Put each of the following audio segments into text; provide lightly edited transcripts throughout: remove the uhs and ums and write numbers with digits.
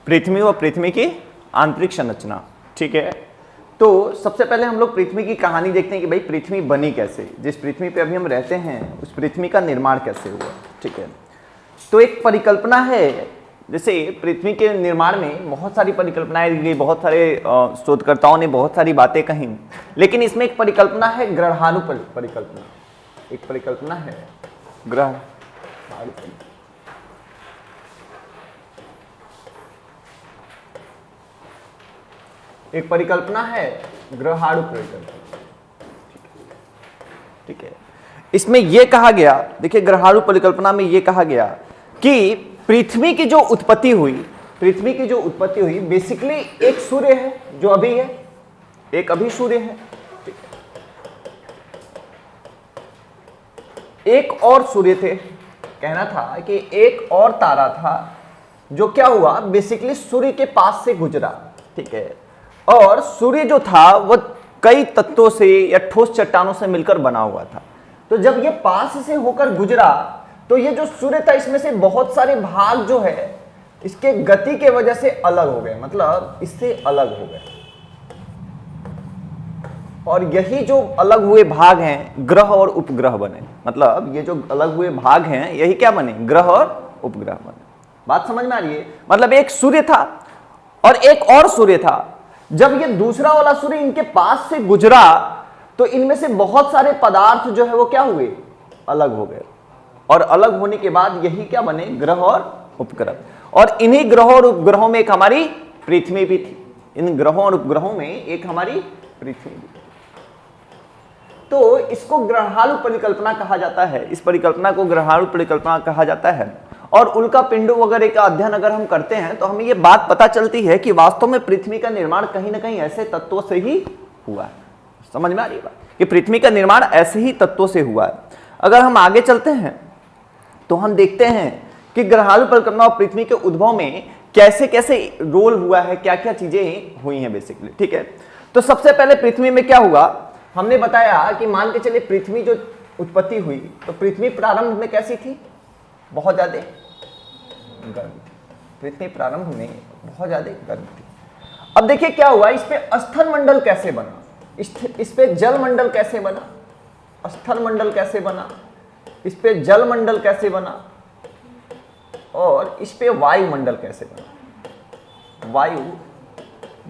पृथ्वी व पृथ्वी की आंतरिक संरचना। ठीक है, तो सबसे पहले हम लोग पृथ्वी की कहानी देखते हैं कि भाई पृथ्वी बनी कैसे, जिस पृथ्वी पे अभी हम रहते हैं उस पृथ्वी का निर्माण कैसे हुआ। ठीक है, तो एक परिकल्पना है, जैसे पृथ्वी के निर्माण में बहुत सारी परिकल्पनाएं दी गई, बहुत सारे शोधकर्ताओं ने बहुत सारी बातें कही, लेकिन इसमें एक परिकल्पना है ग्रहाणु परिकल्पना। एक परिकल्पना है ग्रहाणु। एक परिकल्पना है ग्रहाणु परिकल्पना। ठीक है, इसमें यह कहा गया, देखिए ग्रहाणु परिकल्पना में यह कहा गया कि पृथ्वी की जो उत्पत्ति हुई, पृथ्वी की जो उत्पत्ति हुई बेसिकली एक सूर्य है जो अभी है, एक अभी सूर्य है, एक और सूर्य थे, कहना था कि एक और तारा था जो क्या हुआ बेसिकली सूर्य के पास से गुजरा। ठीक है, और सूर्य जो था वह कई तत्वों से या ठोस चट्टानों से मिलकर बना हुआ था। तो जब ये पास से होकर गुजरा तो ये जो सूर्य था इसमें से बहुत सारे भाग जो है इसके गति के वजह से अलग हो गए, मतलब इससे अलग हो गए, और यही जो अलग हुए भाग हैं ग्रह और उपग्रह बने। मतलब ये जो अलग हुए भाग हैं यही क्या बने, ग्रह और उपग्रह बने। बात समझ में आ रही है? मतलब एक सूर्य था और एक और सूर्य था, जब ये दूसरा वाला सूर्य इनके पास से गुजरा तो इनमें से बहुत सारे पदार्थ जो है वो क्या हुए, अलग हो गए, और अलग होने के बाद यही क्या बने, ग्रह और उपग्रह। और इन्हीं ग्रहों और उपग्रहों में एक हमारी पृथ्वी भी थी, इन ग्रहों और उपग्रहों में एक हमारी पृथ्वी भी थी। तो इसको ग्रहाणु परिकल्पना कहा जाता है, इस परिकल्पना को ग्रहाणु परिकल्पना कहा जाता है। और उल्का पिंडों वगैरह का अध्ययन अगर हम करते हैं तो हमें यह बात पता चलती है कि वास्तव में पृथ्वी का निर्माण कहीं ना कहीं ऐसे तत्वों से ही हुआ है। समझ में आ रही है बात कि पृथ्वी का निर्माण ऐसे ही तत्वों से हुआ है। अगर हम आगे चलते हैं तो हम देखते हैं कि ग्रहाणु परिकल्पना और पृथ्वी के उद्भव में कैसे कैसे रोल हुआ है, क्या क्या चीजें हुई हैं बेसिकली। ठीक है, तो सबसे पहले पृथ्वी में क्या हुआ, हमने बताया कि मान के चलिए पृथ्वी जो उत्पत्ति हुई तो पृथ्वी प्रारंभ में कैसी थी, बहुत ज्यादा गर्म थी। पृथ्वी प्रारंभ में बहुत ज्यादा गर्म थी। अब देखिए क्या हुआ, इस पे स्थल मंडल कैसे बना, इस पे जल मंडल कैसे बना, स्थल मंडल कैसे बना, इस पे जल मंडल कैसे बना, और इस पे वायु मंडल कैसे बना, वायु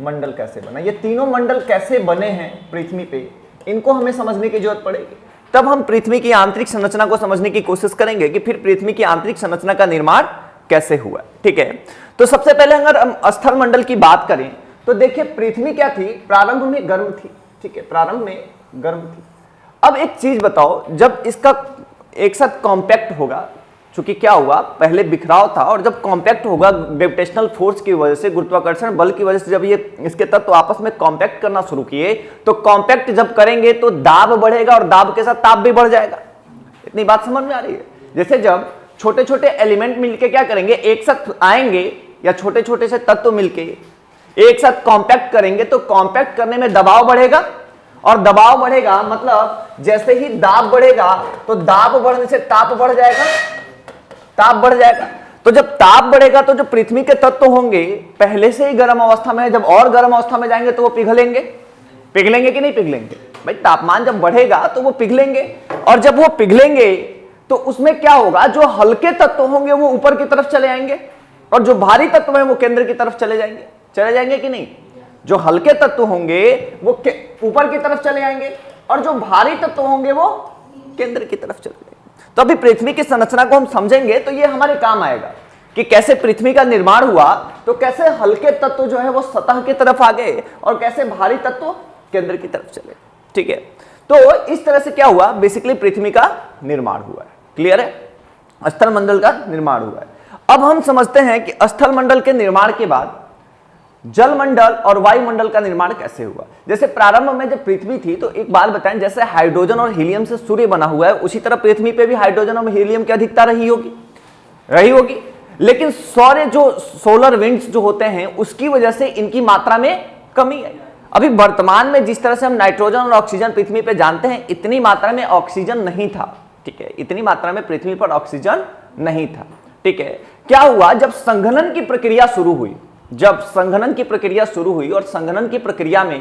मंडल कैसे बना। ये तीनों मंडल कैसे बने हैं पृथ्वी पे, इनको हमें समझने की जरूरत पड़ेगी। तब हम पृथ्वी की आंतरिक संरचना को समझने की कोशिश करेंगे कि फिर पृथ्वी की आंतरिक संरचना का निर्माण कैसे हुआ। ठीक है, तो सबसे पहले अगर हम स्थल मंडल की बात करें तो देखिए पृथ्वी क्या थी, प्रारंभ में गर्म थी। ठीक है, प्रारंभ में गर्म थी। अब एक चीज बताओ, जब इसका एक साथ कॉम्पैक्ट होगा, चूंकि क्या हुआ पहले बिखराव था, और जब कॉम्पैक्ट होगा ग्रेविटेशनल फोर्स की वजह से, गुरुत्वाकर्षण बल की वजह से, जब ये इसके तत्व आपस में कॉम्पैक्ट करना शुरू किए तो कॉम्पैक्ट जब करेंगे तो दाब बढ़ेगा और दाब के साथ ताप भी बढ़ जाएगा। इतनी बात समझ में आ रही है? जैसे जब छोटे छोटे एलिमेंट मिलके क्या करेंगे, एक साथ आएंगे, या छोटे छोटे से तत्व मिलके एक साथ कॉम्पैक्ट करेंगे तो कॉम्पैक्ट करने में दबाव बढ़ेगा, और दबाव बढ़ेगा मतलब जैसे ही दाब बढ़ेगा तो दाब बढ़ने से ताप बढ़ जाएगा, ताप बढ़ जाएगा। तो जब ताप बढ़ेगा तो जो पृथ्वी के तत्व होंगे पहले से ही गर्म अवस्था में, जब और गर्म अवस्था में जाएंगे तो वो पिघलेंगे, पिघलेंगे कि नहीं पिघलेंगे भाई, तापमान जब बढ़ेगा तो वो पिघलेंगे, और जब वो पिघलेंगे तो उसमें क्या होगा, जो हल्के तत्व होंगे वो ऊपर की तरफ चले आएंगे, और जो भारी तत्व है वो केंद्र की तरफ चले जाएंगे। चले जाएंगे कि नहीं? जो हल्के तत्व होंगे वो ऊपर की तरफ चले आएंगे, और जो भारी तत्व होंगे वो केंद्र की तरफ चले जाएंगे। तो अभी पृथ्वी की संरचना को हम समझेंगे तो ये हमारे काम आएगा कि कैसे पृथ्वी का निर्माण हुआ, तो कैसे हल्के तत्व जो है वो सतह की तरफ आ गए और कैसे भारी तत्व केंद्र की तरफ चले। ठीक है, तो इस तरह से क्या हुआ, बेसिकली पृथ्वी का निर्माण हुआ है। क्लियर है? स्थल मंडल का निर्माण हुआ है। अब हम समझते हैं कि स्थल मंडल के निर्माण के बाद जल मंडल और वायुमंडल का निर्माण कैसे हुआ। जैसे प्रारंभ में जब पृथ्वी थी तो एक बात बताएं, जैसे हाइड्रोजन और हीलियम से सूर्य बना हुआ है, उसी तरह पृथ्वी पे भी हाइड्रोजन और हीलियम की अधिकता रही होगी, लेकिन सौर जो सोलर विंड्स जो होते हैं उसकी वजह से इनकी मात्रा में कमी है। अभी वर्तमान में जिस तरह से हम नाइट्रोजन और ऑक्सीजन पृथ्वी पे जानते हैं, इतनी मात्रा में ऑक्सीजन नहीं था। ठीक है, इतनी मात्रा में पृथ्वी पर ऑक्सीजन नहीं था। ठीक है, क्या हुआ, जब संघनन की प्रक्रिया शुरू हुई, जब संघनन की प्रक्रिया शुरू हुई और संघनन की प्रक्रिया में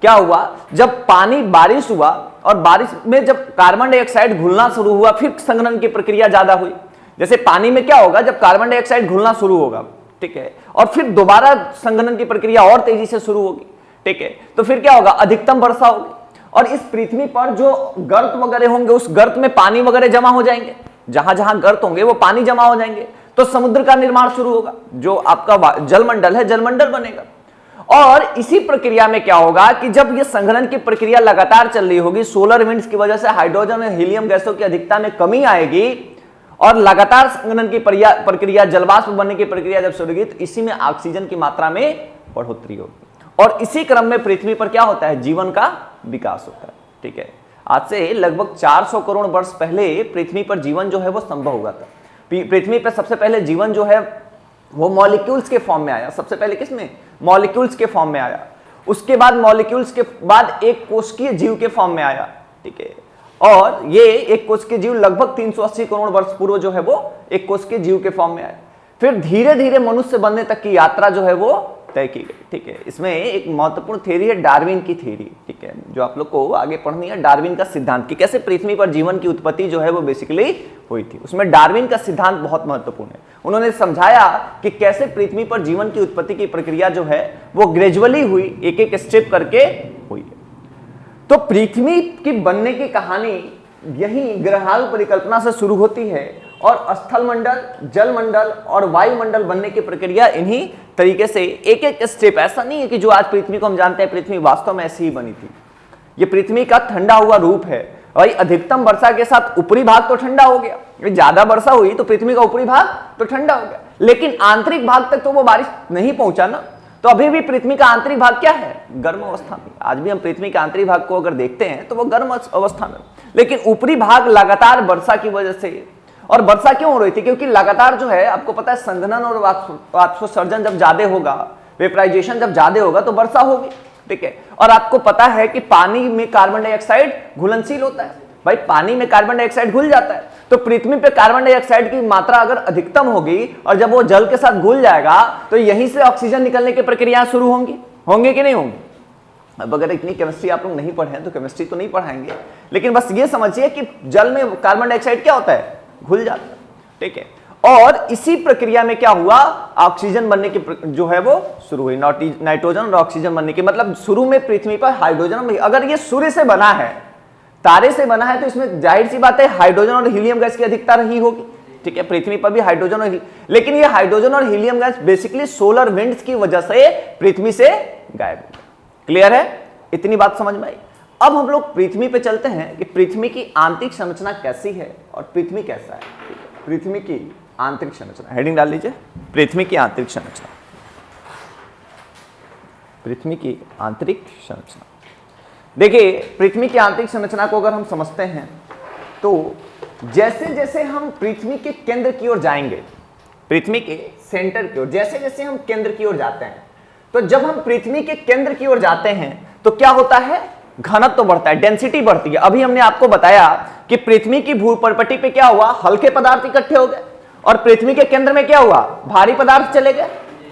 क्या हुआ, जब पानी बारिश हुआ और बारिश में जब कार्बन डाइऑक्साइड घुलना शुरू हुआ, फिर संघनन की प्रक्रिया ज्यादा हुई। जैसे पानी में क्या होगा, जब कार्बन डाइऑक्साइड घुलना शुरू होगा, ठीक है, और फिर दोबारा संघनन की प्रक्रिया और तेजी से शुरू होगी, ठीक है, तो फिर क्या होगा, अधिकतम वर्षा होगी और इस पृथ्वी पर जो गर्त वगैरह होंगे उस गर्त में पानी वगैरह जमा हो जाएंगे, जहां जहां गर्त होंगे वो पानी जमा हो जाएंगे, तो समुद्र का निर्माण शुरू होगा, जो आपका जलमंडल है जलमंडल बनेगा। और इसी प्रक्रिया में क्या होगा कि जब ये संघनन की प्रक्रिया लगातार चल रही होगी, सोलर विंड्स की वजह से हाइड्रोजन और हीलियम गैसों की अधिकता में कमी आएगी और लगातार संघनन की प्रक्रिया जलवाष्प बनने की प्रक्रिया जब शुरू होगी, तो इसी में ऑक्सीजन की मात्रा में बढ़ोतरी होगी और इसी क्रम में पृथ्वी पर क्या होता है, जीवन का विकास होता है, ठीक है। आज से लगभग 400 करोड़ वर्ष पहले पृथ्वी पर जीवन जो है वो संभव हुआ था। पृथ्वी पर सबसे पहले जीवन जो है वो मॉलिक्यूल्स के फॉर्म में आया, सबसे पहले किसमें, मॉलिक्यूल्स के फॉर्म में आया, उसके बाद मॉलिक्यूल्स के बाद एक कोशिकीय जीव के फॉर्म में आया, ठीक है, और ये एक कोशिकीय जीव लगभग 380 करोड़ वर्ष पूर्व जो है वो एक कोशिकीय जीव के फॉर्म में आया। फिर धीरे धीरे मनुष्य बनने तक की यात्रा जो है वो तय की गई, ठीक है। इसमें एक महत्वपूर्ण थ्योरी है डार्विन की थ्योरी, ठीक है, जो आप लोग को आगे पढ़नी है, डार्विन का सिद्धांत कि कैसे पृथ्वी पर जीवन की उत्पत्ति जो है वो बेसिकली हुई थी। उसमें डार्विन का सिद्धांत बहुत महत्वपूर्ण है। उन्होंने समझाया कि कैसे पृथ्वी पर जीवन की उत्पत्ति की प्रक्रिया जो है वो ग्रेजुअली हुई, एक एक स्टेप करके हुई है। तो पृथ्वी की बनने की कहानी यही ग्रहाणु परिकल्पना से शुरू होती है और स्थल मंडल, जल मंडल और वायुमंडल बनने की प्रक्रिया इन्हीं तरीके से एक एक स्टेप, ऐसा नहीं है कि जो आज पृथ्वी को हम जानते हैं पृथ्वी वास्तव में ऐसी ही बनी थी। ये पृथ्वी का ठंडा हुआ रूप है। भाई अधिकतम वर्षा के साथ ऊपरी भाग तो ठंडा हो गया, ज्यादा वर्षा हुई तो पृथ्वी का ऊपरी भाग तो ठंडा हो गया, लेकिन आंतरिक भाग तक तो वो बारिश नहीं पहुंचा ना। तो अभी भी पृथ्वी का आंतरिक भाग क्या है, गर्म अवस्था में। आज भी हम पृथ्वी के आंतरिक भाग को अगर देखते हैं तो वो गर्म अवस्था में, लेकिन ऊपरी भाग लगातार वर्षा की वजह से, और वर्षा क्यों हो रही थी, क्योंकि लगातार जो है आपको पता है संघनन और वाष्पोत्सर्जन जब ज्यादा होगा, वेपराइजेशन जब ज्यादा होगा तो वर्षा होगी, ठीक है। और आपको पता है कि पानी में कार्बन डाइऑक्साइड घुलनशील होता है। भाई पानी में कार्बन डाइऑक्साइड घुल जाता है, तो पृथ्वी पे कार्बन डाइऑक्साइड की मात्रा अगर अधिकतम होगी और जब वो जल के साथ घुल जाएगा तो यहीं से ऑक्सीजन निकलने की प्रक्रिया शुरू होंगी कि नहीं होंगी। अब अगर इतनी केमिस्ट्री आप लोग नहीं पढ़े हैं तो केमिस्ट्री तो नहीं पढ़ाएंगे, लेकिन बस ये समझिए कि जल में कार्बन डाइऑक्साइड क्या होता है, घुल जाता है, ठीक है। और इसी प्रक्रिया में क्या हुआ, ऑक्सीजन बनने की जो है वो शुरू हुई, नाइट्रोजन और ऑक्सीजन बनने की। मतलब शुरू में पृथ्वी पर हाइड्रोजन, अगर ये सूर्य से बना है, तारे से बना है, तो इसमें जाहिर सी बात है हाइड्रोजन और हीलियम गैस की अधिकता रही होगी, ठीक है। पृथ्वी पर भी हाइड्रोजन और लेकिन ये हाइड्रोजन और helium gas basically solar winds की वजह से पृथ्वी से गायब हो गए। क्लियर है, इतनी बात समझ में आई। अब हम लोग पृथ्वी पे चलते हैं कि पृथ्वी की आंतरिक संरचना कैसी है और पृथ्वी कैसा है। पृथ्वी की आंतरिक संरचना, हेडिंग डाल लीजिए, पृथ्वी की आंतरिक संरचना। पृथ्वी की आंतरिक संरचना, देखिए पृथ्वी की आंतरिक संरचना को अगर हम समझते हैं तो जैसे जैसे हम पृथ्वी के केंद्र की ओर जाएंगे, पृथ्वी के सेंटर की ओर, जैसे जैसे हम केंद्र की ओर जाते हैं, तो जब हम पृथ्वी के केंद्र की ओर जाते हैं तो क्या होता है, घनत्व तो बढ़ता है, डेंसिटी बढ़ती है। अभी हमने आपको बताया कि पृथ्वी की भूपर्पटी पे क्या हुआ, हल्के पदार्थ इकट्ठे हो गए और पृथ्वी के केंद्र में क्या हुआ, भारी पदार्थ चले गए।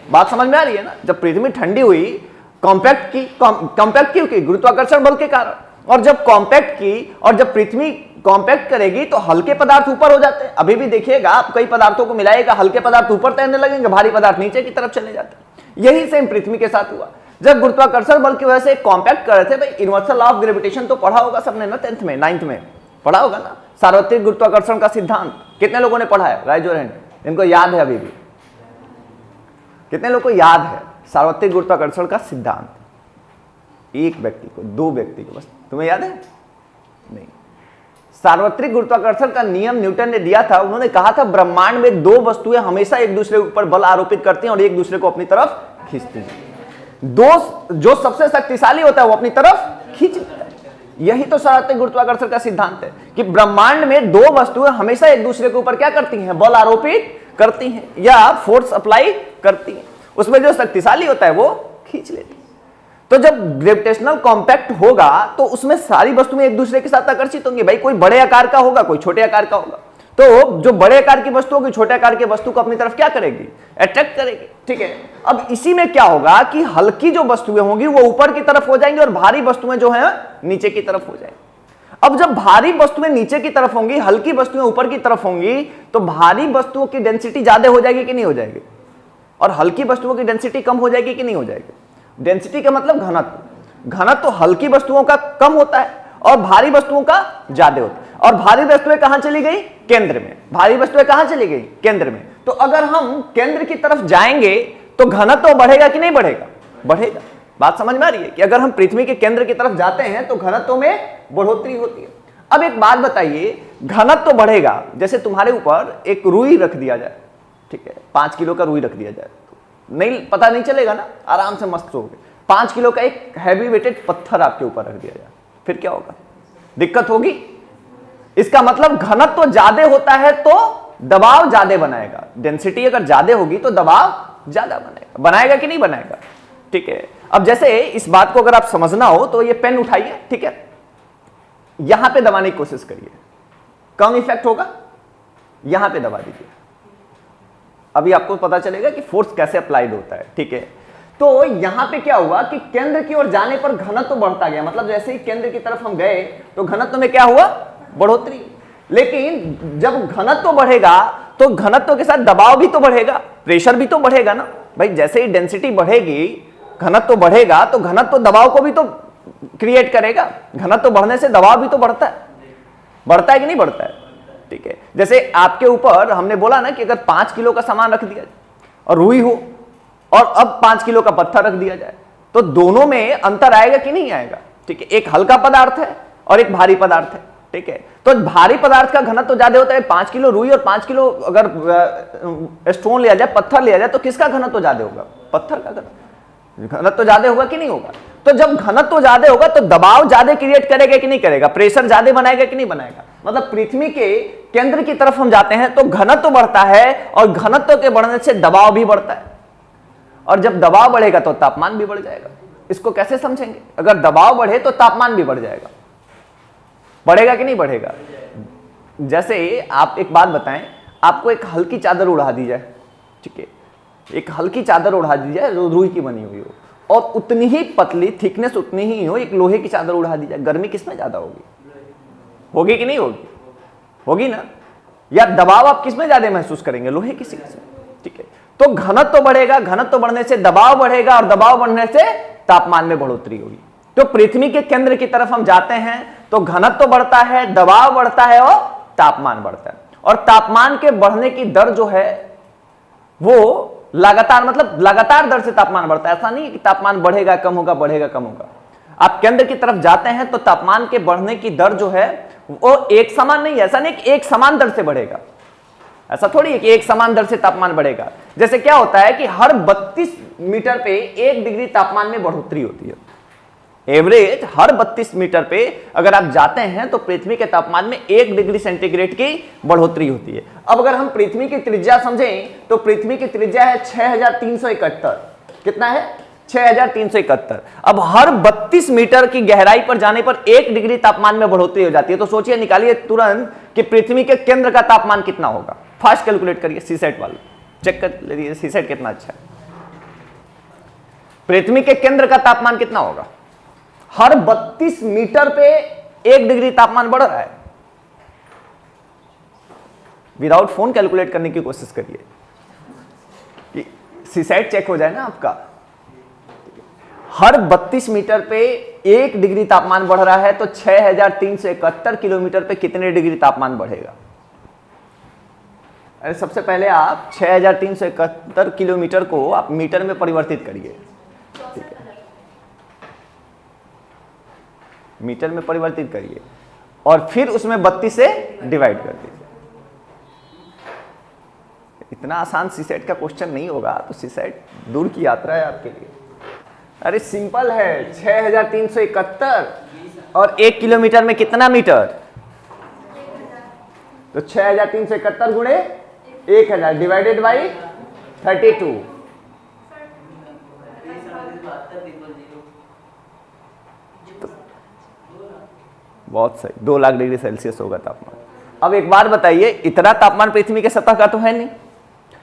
बात समझ में आ रही है ना। जब पृथ्वी ठंडी हुई, कॉम्पैक्ट क्यों की, गुरुत्वाकर्षण बल के कारण, और जब कॉम्पैक्ट की और जब पृथ्वी कॉम्पैक्ट करेगी तो हल्के पदार्थ ऊपर हो जाते हैं। अभी भी देखिएगा आप कई पदार्थों को मिलाएगा, हल्के पदार्थ ऊपर तैरने लगेंगे, भारी पदार्थ नीचे की तरफ चले जाते हैं। यही सेम पृथ्वी के साथ हुआ। जब गुरुत्वाकर्षण बल की वजह से कॉम्पैक्ट कर रहे थे, भाई यूनिवर्सल लॉ ऑफ ग्रेविटेशन तो पढ़ा होगा सबने ना, 10th में 9th में पढ़ा होगा ना, सार्वत्रिक गुरुत्वाकर्षण का सिद्धांत। कितने लोगों ने पढ़ा है, राइज योर हैंड, इनको याद है अभी भी, कितने लोगों को याद है सार्वत्रिक गुरुत्वाकर्षण का सिद्धांत? एक व्यक्ति को, दो व्यक्ति को, बस। तुम्हें याद है? नहीं। सार्वत्रिक गुरुत्वाकर्षण का नियम न्यूटन ने दिया था। उन्होंने कहा था ब्रह्मांड में दो वस्तुएं हमेशा एक दूसरे के ऊपर बल आरोपित करती हैं और एक दूसरे को अपनी तरफ खींचती हैं। दो जो सबसे शक्तिशाली होता है वो अपनी तरफ खींच लेता है। यही तो सार्वत्रिक गुरुत्वाकर्षण का सिद्धांत है कि ब्रह्मांड में दो वस्तुएं हमेशा एक दूसरे के ऊपर क्या करती हैं, बल आरोपित करती हैं या फोर्स अप्लाई करती हैं। उसमें जो शक्तिशाली होता है वो खींच लेती है। तो जब ग्रेविटेशनल कॉम्पैक्ट होगा तो उसमें सारी वस्तुएं एक दूसरे के साथ आकर्षित होंगी। भाई कोई बड़े आकार का होगा, कोई छोटे आकार का होगा। तो जो बड़े आकार की वस्तु होगी छोटे आकार की वस्तु को अपनी तरफ क्या करेगी, अट्रैक्ट करेगी। ठीक है, अब इसी में क्या होगा कि हल्की जो वस्तुएं होंगी वो ऊपर की तरफ हो जाएंगी और भारी वस्तुएं जो है नीचे की तरफ हो जाएंगी। अब जब भारी वस्तुएं नीचे की तरफ होंगी, हल्की वस्तुएं ऊपर की तरफ होंगी, तो भारी वस्तुओं की डेंसिटी ज्यादा हो जाएगी कि नहीं हो जाएगी, और हल्की वस्तुओं की डेंसिटी कम हो जाएगी कि नहीं हो जाएगी। डेंसिटी का मतलब घनत्व। घनत्व तो हल्की वस्तुओं का कम होता है और भारी वस्तुओं का ज्यादा होता है। और भारी वस्तुएं कहां चली गई, केंद्र में। भारी वस्तुएं कहां चली गई, केंद्र में। तो अगर हम केंद्र की तरफ जाएंगे तो घनत्व बढ़ेगा कि नहीं बढ़ेगा, बढ़ेगा। बात समझ में आ रही है कि अगर हम पृथ्वी के केंद्र की तरफ जाते हैं तो घनत्व में बढ़ोतरी होती है। अब एक बात बताइए, घनत्व बढ़ेगा, जैसे तुम्हारे ऊपर एक रुई रख दिया जाए, ठीक है, 5 किलो का रुई रख दिया जाए, नहीं पता नहीं चलेगा ना, आराम से मस्त सोओगे। 5 किलो का एक हैवी वेटेड पत्थर आपके ऊपर रख दिया जाए, फिर क्या होगा, दिक्कत होगी। इसका मतलब घनत्व ज्यादा होता है तो दबाव ज्यादा बनाएगा। डेंसिटी अगर ज्यादा होगी तो दबाव ज्यादा बनाएगा। बनाएगा कि नहीं बनाएगा, ठीक है। अब जैसे इस बात को अगर आप समझना हो तो ये पेन उठाइए, ठीक है, यहां पे दबाने की कोशिश करिए, कम इफेक्ट होगा, यहां पे दबा दीजिए, अभी आपको पता चलेगा कि फोर्स कैसे अप्लाइड होता है, ठीक है। तो यहां पे क्या हुआ कि केंद्र की ओर जाने पर घनत्व बढ़ता गया, मतलब जैसे ही केंद्र की तरफ हम गए तो घनत्व में क्या हुआ, बढ़ोतरी। लेकिन जब घनत्व बढ़ेगा तो घनत्व के साथ दबाव भी तो बढ़ेगा, प्रेशर भी तो बढ़ेगा ना भाई। जैसे ही डेंसिटी बढ़ेगी, घनत्व बढ़ेगा, तो घनत्व दबाव को भी तो क्रिएट करेगा। घनत्व बढ़ने से दबाव भी तो बढ़ता है कि नहीं बढ़ता है, ठीक है। जैसे आपके ऊपर हमने बोला ना कि अगर 5 किलो का सामान रख दिया जाए और रुई हो, और अब 5 किलो का पत्थर रख दिया जाए, तो दोनों में अंतर आएगा कि नहीं आएगा, ठीक है। एक हल्का पदार्थ है और एक भारी पदार्थ है, ठीक है। तो भारी पदार्थ का घनत्व ज्यादा होता है। 5 किलो रुई और 5 किलो अगर स्टोन लिया जाए, पत्थर लिया जाए, तो किसका घनत्व ज्यादा होगा, पत्थर का घनत्व ज्यादा होगा कि नहीं होगा। तो जब घनत्व ज्यादा होगा तो दबाव ज्यादा क्रिएट करेगा कि नहीं करेगा, प्रेशर ज्यादा बनाएगा कि नहीं बनाएगा। मतलब पृथ्वी के केंद्र की तरफ हम जाते हैं तो घनत्व बढ़ता है, और घनत्व के बढ़ने से दबाव भी बढ़ता है, और जब दबाव बढ़ेगा तो तापमान भी बढ़ जाएगा। इसको कैसे समझेंगे, अगर दबाव बढ़े तो तापमान भी बढ़ जाएगा, बढ़ेगा कि नहीं बढ़ेगा। जैसे आप एक बात बताएं, आपको एक हल्की चादर उड़ा दी जाए, ठीक है, एक हल्की चादर उड़ा दी जाए जो रुई की बनी हुई हो, और उतनी ही पतली थिकनेस उतनी ही हो, एक लोहे की चादर उड़ा दी जाए, गर्मी किसमें ज्यादा होगी, होगी कि नहीं होगी, होगी ना। या दबाव आप किसमें ज्यादा महसूस करेंगे, लोहे की सीट से, ठीक है। तो घनत्व बढ़ेगा, घनत्व बढ़ने से दबाव बढ़ेगा, और दबाव बढ़ने से तापमान में बढ़ोतरी होगी। तो पृथ्वी के केंद्र की तरफ हम जाते हैं तो घनत्व बढ़ता है, दबाव बढ़ता है और तापमान बढ़ता है। और तापमान के बढ़ने की दर जो है वो लगातार, मतलब लगातार दर से तापमान बढ़ता है। ऐसा नहीं है कि तापमान बढ़ेगा कम होगा, बढ़ेगा कम होगा। आप केंद्र की तरफ जाते हैं तो तापमान के बढ़ने की दर जो है वो एक समान नहीं है। ऐसा नहीं कि एक समान दर से बढ़ेगा, ऐसा थोड़ी है कि एक समान दर से तापमान बढ़ेगा। जैसे क्या होता है कि हर 32 मीटर पे 1 डिग्री तापमान में बढ़ोतरी होती है। एवरेज हर 32 मीटर पे अगर आप जाते हैं तो पृथ्वी के तापमान में 1 डिग्री सेंटीग्रेड की बढ़ोतरी होती है। अब अगर हम पृथ्वी की त्रिज्या समझें तो पृथ्वी की त्रिज्या है 6371। कितना है, 6371। अब हर 32 मीटर की गहराई पर जाने पर 1 डिग्री तापमान में बढ़ोतरी हो जाती है। तो सोचिए, निकालिए तुरंत कि पृथ्वी के केंद्र का तापमान कितना होगा। फास्ट कैलकुलेट करिए, सीसेट वाले चेक कर लीजिए सीसेट कितना अच्छा है। पृथ्वी के केंद्र का तापमान कितना होगा, हर 32 मीटर पे 1 डिग्री तापमान बढ़ रहा है। विदाउट फोन कैलकुलेट करने की कोशिश करिए कि सीसेट चेक हो जाए ना आपका। हर 32 मीटर पे 1 डिग्री तापमान बढ़ रहा है, तो 6371 किलोमीटर पे कितने डिग्री तापमान बढ़ेगा। अरे सबसे पहले आप 6371 किलोमीटर को आप मीटर में परिवर्तित करिए, ठीक है, मीटर में परिवर्तित करिए, और फिर उसमें 32 से डिवाइड कर दीजिए। इतना आसान सीसेट का क्वेश्चन नहीं होगा, तो सीसेट दूर की यात्रा है आपके लिए। अरे सिंपल है, 6371 और 1 किलोमीटर में कितना मीटर, तो 6371 गुणे 1000 डिवाइडेड बाई 32। बहुत सही, 2 लाख डिग्री सेल्सियस होगा तापमान। अब एक बात बताइए, इतना तापमान पृथ्वी के सतह का तो है नहीं।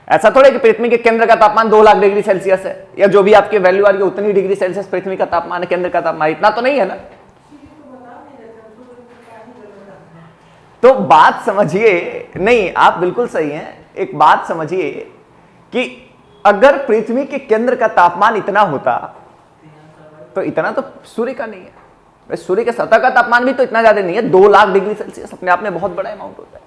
ऐसा थोड़ा कि पृथ्वी के केंद्र का तापमान 2 लाख डिग्री सेल्सियस है, या जो भी आपकी वैल्यू आ रही है उतनी डिग्री सेल्सियस पृथ्वी का तापमान है, केंद्र का तापमान इतना तो नहीं है ना। तो बात समझिए, नहीं आप बिल्कुल सही हैं, एक बात समझिए कि अगर पृथ्वी के केंद्र का तापमान इतना होता तो इतना तो सूर्य का नहीं है। सूर्य के सतह का तापमान भी तो इतना ज्यादा नहीं है, 2 लाख डिग्री सेल्सियस अपने आप में बहुत बड़ा अमाउंट होता है।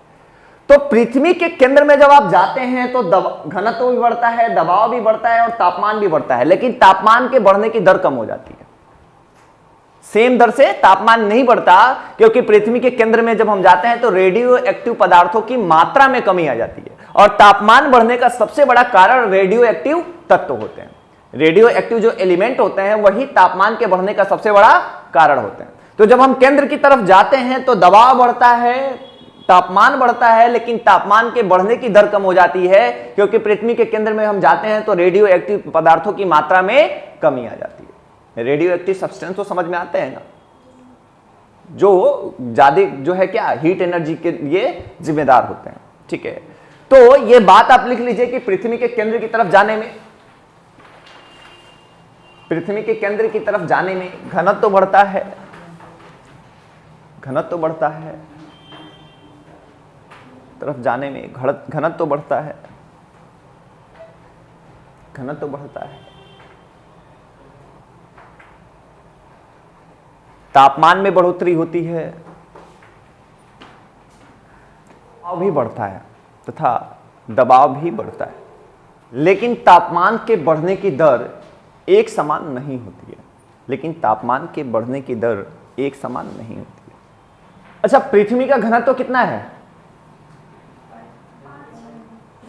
तो पृथ्वी के केंद्र में जब आप जाते हैं तो घनत्व भी बढ़ता है, दबाव भी बढ़ता है और तापमान भी बढ़ता है, लेकिन तापमान के बढ़ने की दर कम हो जाती है। सेम दर से तापमान नहीं बढ़ता, क्योंकि पृथ्वी के केंद्र में जब हम जाते हैं तो रेडियो एक्टिव पदार्थों की मात्रा में कमी आ जाती है, और तापमान बढ़ने का सबसे बड़ा कारण रेडियो एक्टिव तत्व होते हैं। रेडियो एक्टिव जो एलिमेंट होते हैं वही तापमान के बढ़ने का सबसे बड़ा कारण होते हैं। तो जब हम केंद्र की तरफ जाते हैं तो दबाव बढ़ता है, तापमान बढ़ता है, लेकिन तापमान के बढ़ने की दर कम हो जाती है, क्योंकि पृथ्वी के केंद्र में हम जाते हैं तो रेडियो एक्टिव पदार्थों की मात्रा में कमी आ जाती है। रेडियो एक्टिव सब्सटेंस तो समझ में आते हैं ना, जो ज्यादा जो है क्या हीट एनर्जी के लिए जिम्मेदार होते हैं। ठीक है, तो ये बात आप लिख लीजिए कि पृथ्वी के केंद्र की तरफ जाने में, पृथ्वी के केंद्र की तरफ जाने में घनत्व तो बढ़ता है, घनत्व तो बढ़ता है, तरफ जाने में घनत्व तो बढ़ता है, घनत्व तो बढ़ता है, तापमान में बढ़ोतरी होती है, दबाव भी बढ़ता है तथा दबाव भी बढ़ता है, लेकिन तापमान के बढ़ने की दर एक समान नहीं होती है, लेकिन तापमान के बढ़ने की दर एक समान नहीं होती है। अच्छा, पृथ्वी का घनत्व कितना है?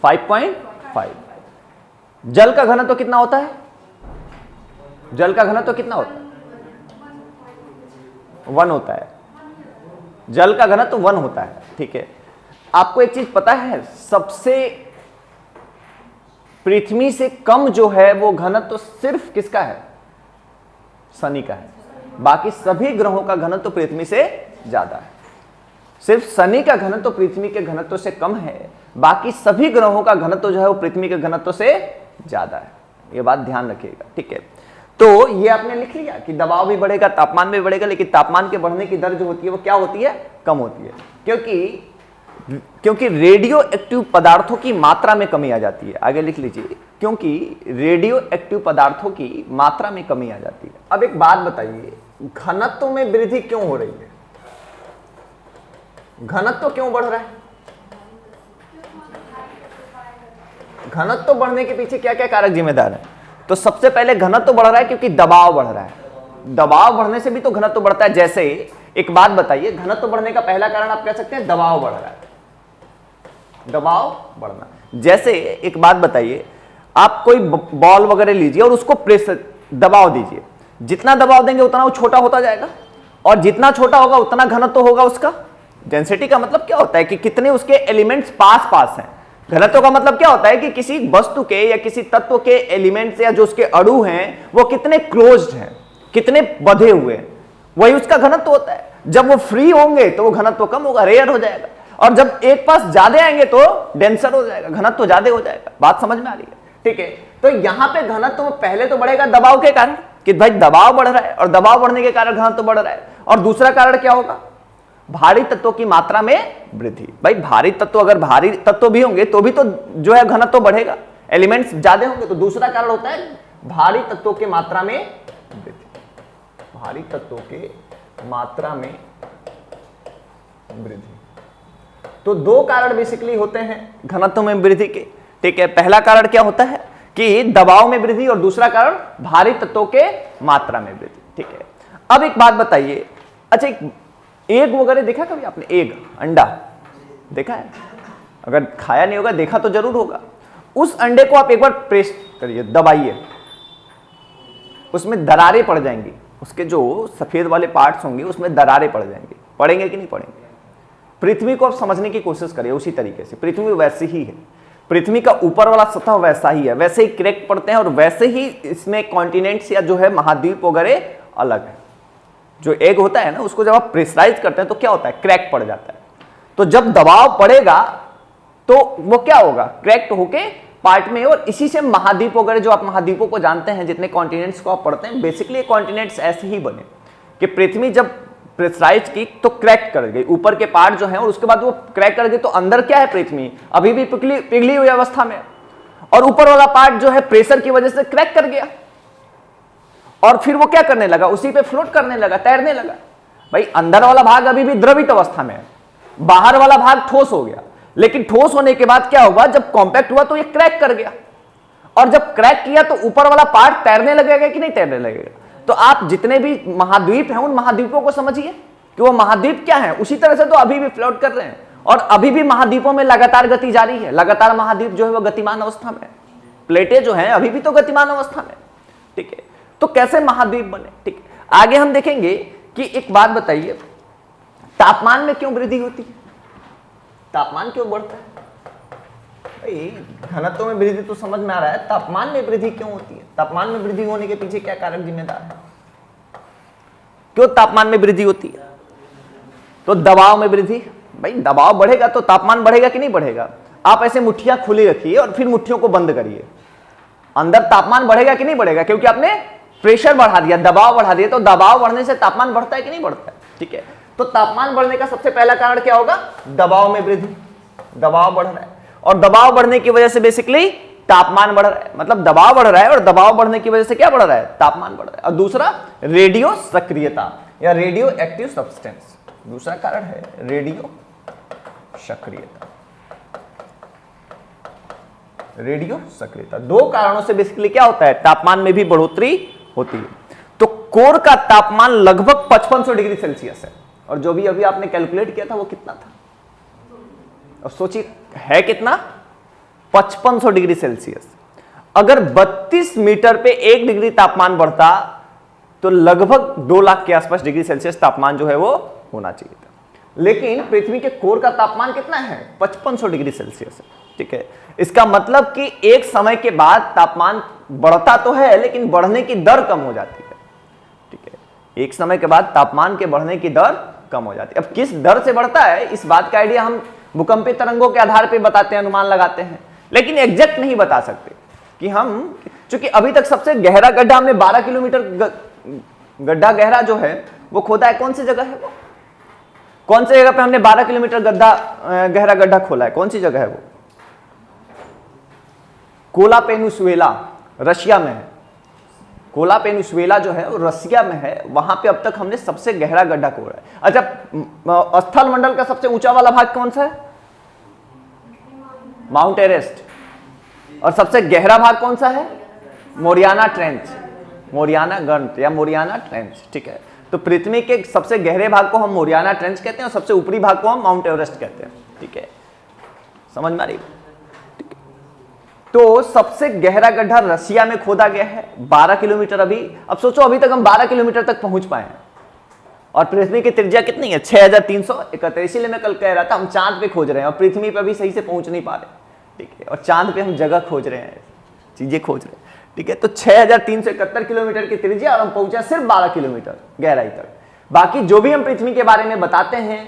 5.5। जल का घनत्व कितना होता है? जल का घनत्व कितना होता है? 1 होता है। जल का घनत्व 1 होता है। ठीक है, आपको एक चीज पता है, सबसे पृथ्वी से कम जो है वो घनत्व सिर्फ किसका है? शनि का है। बाकी सभी ग्रहों का घनत्व पृथ्वी से ज्यादा है। सिर्फ शनि का घनत्व पृथ्वी के घनत्व से कम है, बाकी सभी ग्रहों का घनत्व जो है वो पृथ्वी के घनत्व से ज्यादा है। ये बात ध्यान रखिएगा। ठीक है, तो ये आपने लिख लिया कि दबाव भी बढ़ेगा, तापमान भी बढ़ेगा, लेकिन तापमान के बढ़ने की दर जो होती है वो क्या होती है? कम होती है, क्योंकि रेडियो एक्टिव पदार्थों की मात्रा में कमी आ जाती है। आगे लिख लीजिए, क्योंकि रेडियो एक्टिव पदार्थों की मात्रा में कमी आ जाती है। अब एक बात बताइए, घनत्व में वृद्धि क्यों हो रही है? घनत्व क्यों बढ़ रहा है? घनत्व बढ़ने के पीछे क्या क्या कारक जिम्मेदार है? तो सबसे पहले घनत्व बढ़ रहा है क्योंकि दबाव बढ़ रहा है। दबाव बढ़ने से भी तो घनत्व बढ़ता है। जैसे एक बात बताइए, घनत्व बढ़ने का पहला कारण आप कह सकते हैं दबाव बढ़ रहा है, दबाव बढ़ना। जैसे एक बात बताइए, आप कोई बॉल वगैरह लीजिए और उसको प्रेशर दबाव दीजिए, जितना दबाव देंगे उतना वो छोटा होता जाएगा, और जितना छोटा होगा उतना घनत्व होगा उसका। डेंसिटी का मतलब क्या होता है कि कितने उसके एलिमेंट्स पास पास हैं। घनत्व का मतलब क्या होता है कि किसी वस्तु के या किसी तत्व के एलिमेंट्स या जो उसके अणु हैं वो कितने क्लोज्ड हैं, कितने बंधे हुए हैं, वही उसका घनत्व होता है। जब वो फ्री होंगे तो वो घनत्व कम होगा, रेयर हो जाएगा, और जब एक पास ज्यादा आएंगे तो डेंसर हो जाएगा, घनत्व ज्यादा हो जाएगा। बात समझ में आ रही है? ठीक है, तो यहां पे घनत्व पहले तो बढ़ेगा दबाव के कारण, कि भाई दबाव बढ़ रहा है और दबाव बढ़ने के कारण घनत्व बढ़ रहा है। और दूसरा कारण क्या होगा? भारी तत्वों की मात्रा में वृद्धि। भाई भारी तत्व, अगर भारी तत्व भी होंगे तो भी तो जो है घनत्व बढ़ेगा, एलिमेंट्स ज्यादा होंगे। तो दूसरा कारण होता है भारी तत्वों की मात्रा में वृद्धि, भारी तत्वों के मात्रा में वृद्धि। तो 2 कारण बेसिकली होते हैं घनत्व में वृद्धि के। ठीक है, पहला कारण क्या होता है कि दबाव में वृद्धि, और दूसरा कारण भारी तत्वों के मात्रा में वृद्धि। ठीक है, अब एक बात बताइए, अच्छा एग वगैरह देखा कभी आपने? एग, अंडा देखा है? अगर खाया नहीं होगा, देखा तो जरूर होगा। उस अंडे को आप एक बार प्रेस करिए, दबाइए, उसमें दरारें पड़ जाएंगी, उसके जो सफेद वाले पार्ट्स होंगे उसमें दरारें पड़ जाएंगे। पड़ेंगे कि नहीं पड़ेंगे? पृथ्वी को आप समझने की कोशिश करिए उसी तरीके से। पृथ्वी वैसी ही है, पृथ्वी का ऊपर वाला सतह वैसा ही है, वैसे ही क्रैक पड़ते हैं, और वैसे ही इसमें कॉन्टिनेंट्स या जो है महाद्वीप वगैरह अलग है। जो एग होता है ना, उसको जब आप प्रेशराइज करते हैं तो क्या होता है? क्रैक पड़ जाता है। तो जब दबाव पड़ेगा तो वो क्या होगा, क्रैक्ट होके पार्ट में। और इसी से महाद्वीप वगैरह, जो आप महाद्वीपों को जानते हैं, जितने कॉन्टिनेंट्स को आप पढ़ते हैं, बेसिकली कॉन्टिनेंट्स ऐसे ही बने कि पृथ्वी जब प्रेशराइज की तो क्रैक कर गई, ऊपर के पार्ट जो है, और उसके बाद वो क्रैक कर गई तो अंदर क्या है, पृथ्वी अभी भी पिघली हुई अवस्था में, और ऊपर वाला पार्ट जो है प्रेशर की वजह से क्रैक कर गया, और फिर वो क्या करने लगा, उसी पे फ्लोट करने लगा, तैरने लगा। भाई अंदर वाला भाग अभी भी द्रवित अवस्था में है, बाहर वाला भाग ठोस हो गया, लेकिन ठोस होने के बाद क्या हुआ, जब कॉम्पैक्ट हुआ तो ये क्रैक कर गया, और जब क्रैक किया तो ऊपर वाला पार्ट तैरने लगेगा कि नहीं तैरने लगेगा। तो आप जितने भी महाद्वीप हैं उन महाद्वीपों को समझिए कि वो महाद्वीप क्या है, उसी तरह से तो अभी भी फ्लोट कर रहे हैं, और अभी भी महाद्वीपों में लगातार गति जारी है, लगातार महाद्वीप जो है वो गतिमान अवस्था में, प्लेटें जो हैं अभी भी तो गतिमान अवस्था में, ठीक है। तो कैसे महाद्वीप बने, ठीक है। आगे हम देखेंगे कि एक बात बताइए, तापमान में क्यों वृद्धि होती है, तापमान क्यों बढ़ता है? घनत्व में वृद्धि तो समझ में आ रहा है, तापमान में वृद्धि क्यों होती है? तापमान में वृद्धि होने के पीछे क्या कारक जिम्मेदार है? क्यों तापमान में वृद्धि होती है? तो दबाव में वृद्धि। भाई दबाव बढ़ेगा तो तापमान बढ़ेगा कि नहीं बढ़ेगा? आप ऐसे मुट्ठियां खुली रखिए और फिर मुट्ठियों को बंद करिए, अंदर तापमान बढ़ेगा कि नहीं बढ़ेगा? क्योंकि आपने प्रेशर बढ़ा दिया, दबाव बढ़ा दिया, तो दबाव बढ़ने से तापमान बढ़ता है कि नहीं बढ़ता है? ठीक है, तो तापमान बढ़ने का सबसे पहला कारण क्या होगा? दबाव में वृद्धि। दबाव बढ़ रहा है, और दबाव बढ़ने की वजह से बेसिकली तापमान बढ़ रहा है, मतलब दबाव बढ़ रहा है और दबाव बढ़ने की वजह से क्या बढ़ रहा है? तापमान बढ़ रहा है। और दूसरा रेडियो सक्रियता या रेडियो एक्टिव सब्सटेंस, दूसरा कारण है रेडियो सक्रियता। रेडियो सक्रियता, दो कारणों से बेसिकली क्या होता है? तापमान में भी बढ़ोतरी होती है। तो कोर का तापमान लगभग 5500 डिग्री सेल्सियस है, और जो भी अभी आपने कैलकुलेट किया था वो कितना था? और सोचिए है कितना? 5500 डिग्री सेल्सियस। अगर 32 मीटर पे 1 डिग्री तापमान बढ़ता तो लगभग 2 लाख के आसपास डिग्री सेल्सियस तापमान जो है वो होना चाहिए था, लेकिन पृथ्वी के कोर का तापमान कितना है? 5500 डिग्री सेल्सियस है। ठीक है, इसका मतलब कि एक समय के बाद तापमान बढ़ता तो है लेकिन बढ़ने की दर कम हो जाती है। ठीक है, एक समय के बाद तापमान के बढ़ने की दर कम हो जाती है। अब किस दर से बढ़ता है इस बात का आइडिया हम भूकंपीय तरंगों के आधार पर बताते हैं, अनुमान लगाते हैं, लेकिन एग्जैक्ट नहीं बता सकते कि हम, चूंकि अभी तक सबसे गहरा गड्ढा हमने 12 किलोमीटर गड्ढा गहरा जो है वो खोदा है। कौन सी जगह है वो? कौन सी जगह पे हमने 12 किलोमीटर गहरा गड्ढा खोला है? कौन सी जगह है वो? कोला पेनुसुएला, रशिया में है। कोला पेनुसुएला जो है वो रशिया में है, वहां पे अब तक हमने सबसे गहरा गड्ढा खोदा है। अच्छा, स्थल मंडल का सबसे ऊंचा वाला भाग कौन सा है? Mount Everest. और सबसे गहरा भाग कौन सा है? मोरियाना ट्रेंच, मोरियाना गर्त या मोरियाना ट्रेंच। ठीक है, तो पृथ्वी के सबसे गहरे भाग को हम मोरियाना ट्रेंच कहते हैं और सबसे ऊपरी भाग को हम माउंट एवरेस्ट कहते हैं। ठीक है, समझ में आ रही? ठीक है, तो सबसे गहरा गड्ढा रशिया में खोदा गया है 12 किलोमीटर। अभी अब सोचो, अभी तक हम 12 किलोमीटर तक पहुंच पाए हैं, और पृथ्वी की त्रिज्या कितनी है? 6371। इसीलिए मैं कल कह रहा था हम चांद पे खोज रहे हैं और पृथ्वी पे अभी सही से पहुंच नहीं पा रहे। ठीक है, और चांद पे हम जगह खोज रहे हैं, चीजें खोज रहे हैं। ठीक है, तो 6371 किलोमीटर की त्रिज्या और हम पहुंचे सिर्फ 12 किलोमीटर गहराई तक। बाकी जो भी हम पृथ्वी के बारे में बताते हैं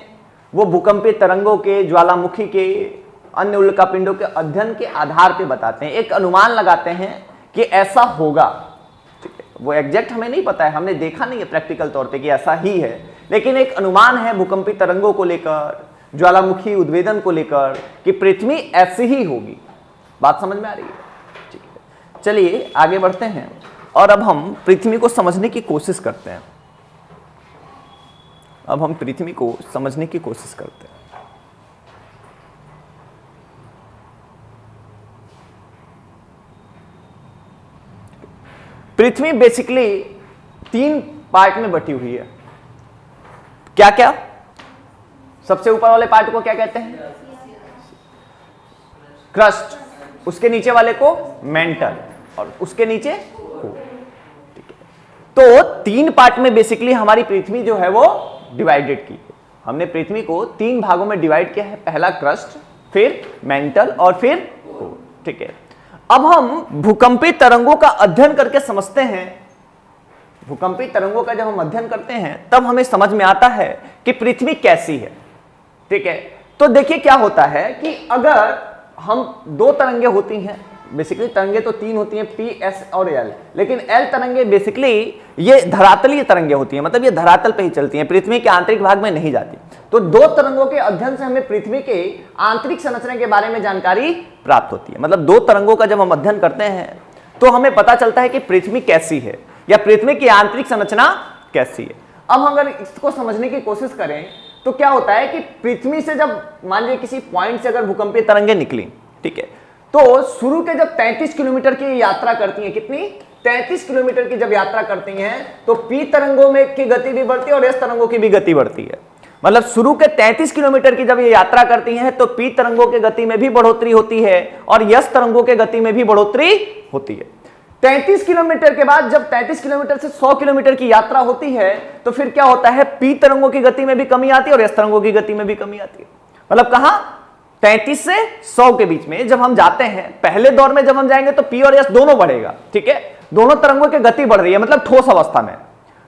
वो भूकंपीय तरंगों के, ज्वालामुखी के, अन्य उल्कापिंडों के अध्ययन के आधार पर बताते हैं, एक अनुमान लगाते हैं कि ऐसा होगा। ठीक है, वो एग्जैक्ट हमें नहीं पता है, हमने देखा नहीं है प्रैक्टिकल तौर पे कि ऐसा ही है, लेकिन एक अनुमान है भूकंपीय तरंगों को लेकर, ज्वालामुखी उद्वेदन को लेकर, कि पृथ्वी ऐसी ही होगी। बात समझ में आ रही है? ठीक है, चलिए आगे बढ़ते हैं और अब हम पृथ्वी को समझने की कोशिश करते हैं। अब हम पृथ्वी को समझने की कोशिश करते हैं। पृथ्वी बेसिकली 3 पार्ट में बटी हुई है। क्या क्या? सबसे ऊपर वाले पार्ट को क्या कहते हैं? क्रस्ट। उसके नीचे वाले को मेंटल, और उसके नीचे कोर। ठीक है, तो 3 पार्ट में बेसिकली हमारी पृथ्वी जो है वो डिवाइडेड की है। हमने पृथ्वी को 3 भागों में डिवाइड किया है, पहला क्रस्ट, फिर मेंटल और फिर कोर। ठीक है, अब हम भूकंपीय तरंगों का अध्ययन करके समझते हैं। भूकंपीय तरंगों का जब हम अध्ययन करते हैं तब हमें समझ में आता है कि पृथ्वी कैसी है। ठीक है, तो देखिए क्या होता है कि अगर हम दो तरंगे होती हैं, बेसिकली तरंगे तो तीन होती हैं, पी, एस और एल, लेकिन एल तरंगे बेसिकली ये धरातलीय तरंगे होती हैं, मतलब ये धरातल पे ही चलती हैं, पृथ्वी के आंतरिक भाग में नहीं जाती। तो दो तरंगों के अध्ययन से हमें पृथ्वी के आंतरिक संरचना के बारे में जानकारी प्राप्त होती है। मतलब दो तरंगों का जब हम अध्ययन करते हैं तो हमें पता चलता है कि पृथ्वी कैसी है या पृथ्वी की आंतरिक संरचना कैसी है। अब अगर इसको समझने की कोशिश करें तो क्या होता है कि पृथ्वी से जब मान लीजिए किसी पॉइंट से अगर भूकंपीय तरंगे निकली, ठीक है, तो शुरू के जब 33 किलोमीटर की यात्रा करती हैं, कितनी 33 किलोमीटर की जब यात्रा करती हैं तो पी तरंगों में की गति भी बढ़ती है और एस तरंगों की भी गति बढ़ती है। मतलब शुरू के 33 किलोमीटर की जब ये यात्रा करती हैं तो पी तरंगों के गति में भी बढ़ोतरी होती है और एस तरंगों के गति में भी बढ़ोतरी होती है। 33 किलोमीटर के बाद जब 33 किलोमीटर से 100 किलोमीटर की यात्रा होती है तो फिर क्या होता है, पी तरंगों की गति में भी कमी आती है और एस तरंगों की गति में भी कमी आती है। मतलब कहां 33 से 100 के बीच में जब हम जाते हैं, पहले दौर में जब हम जाएंगे तो पी और एस दोनों बढ़ेगा, ठीक है, दोनों तरंगों की गति बढ़ रही है। मतलब ठोस अवस्था में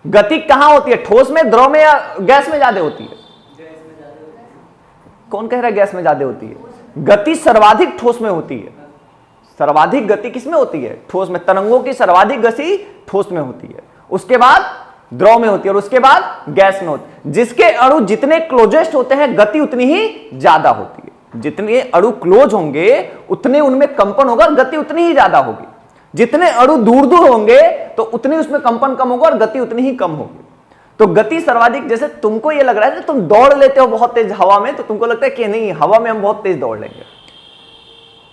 गति कहां होती है, ठोस में, द्रव में या गैस में ज्यादा होती है? कौन कह रहा है गैस में ज्यादा होती है? गति सर्वाधिक ठोस में होती है। सर्वाधिक गति किसमें होती है? ठोस में। तरंगों की सर्वाधिक गति ठोस में होती है, उसके बाद द्रव में होती है और उसके बाद गैस में होती है। जिसके अणु जितने क्लोजेस्ट होते हैं गति उतनी ही ज्यादा होती है। जितने अणु क्लोज होंगे उतने उनमें कंपन होगा और गति उतनी ही ज्यादा होगी। जितने अणु दूर दूर होंगे तो उतनी उसमें कंपन कम होगा और गति उतनी ही कम होगी। तो गति सर्वाधिक, जैसे तुमको ये लग रहा है तुम दौड़ लेते हो बहुत तेज हवा में, तो तुमको लगता है कि नहीं हवा में हम बहुत तेज दौड़ लेंगे।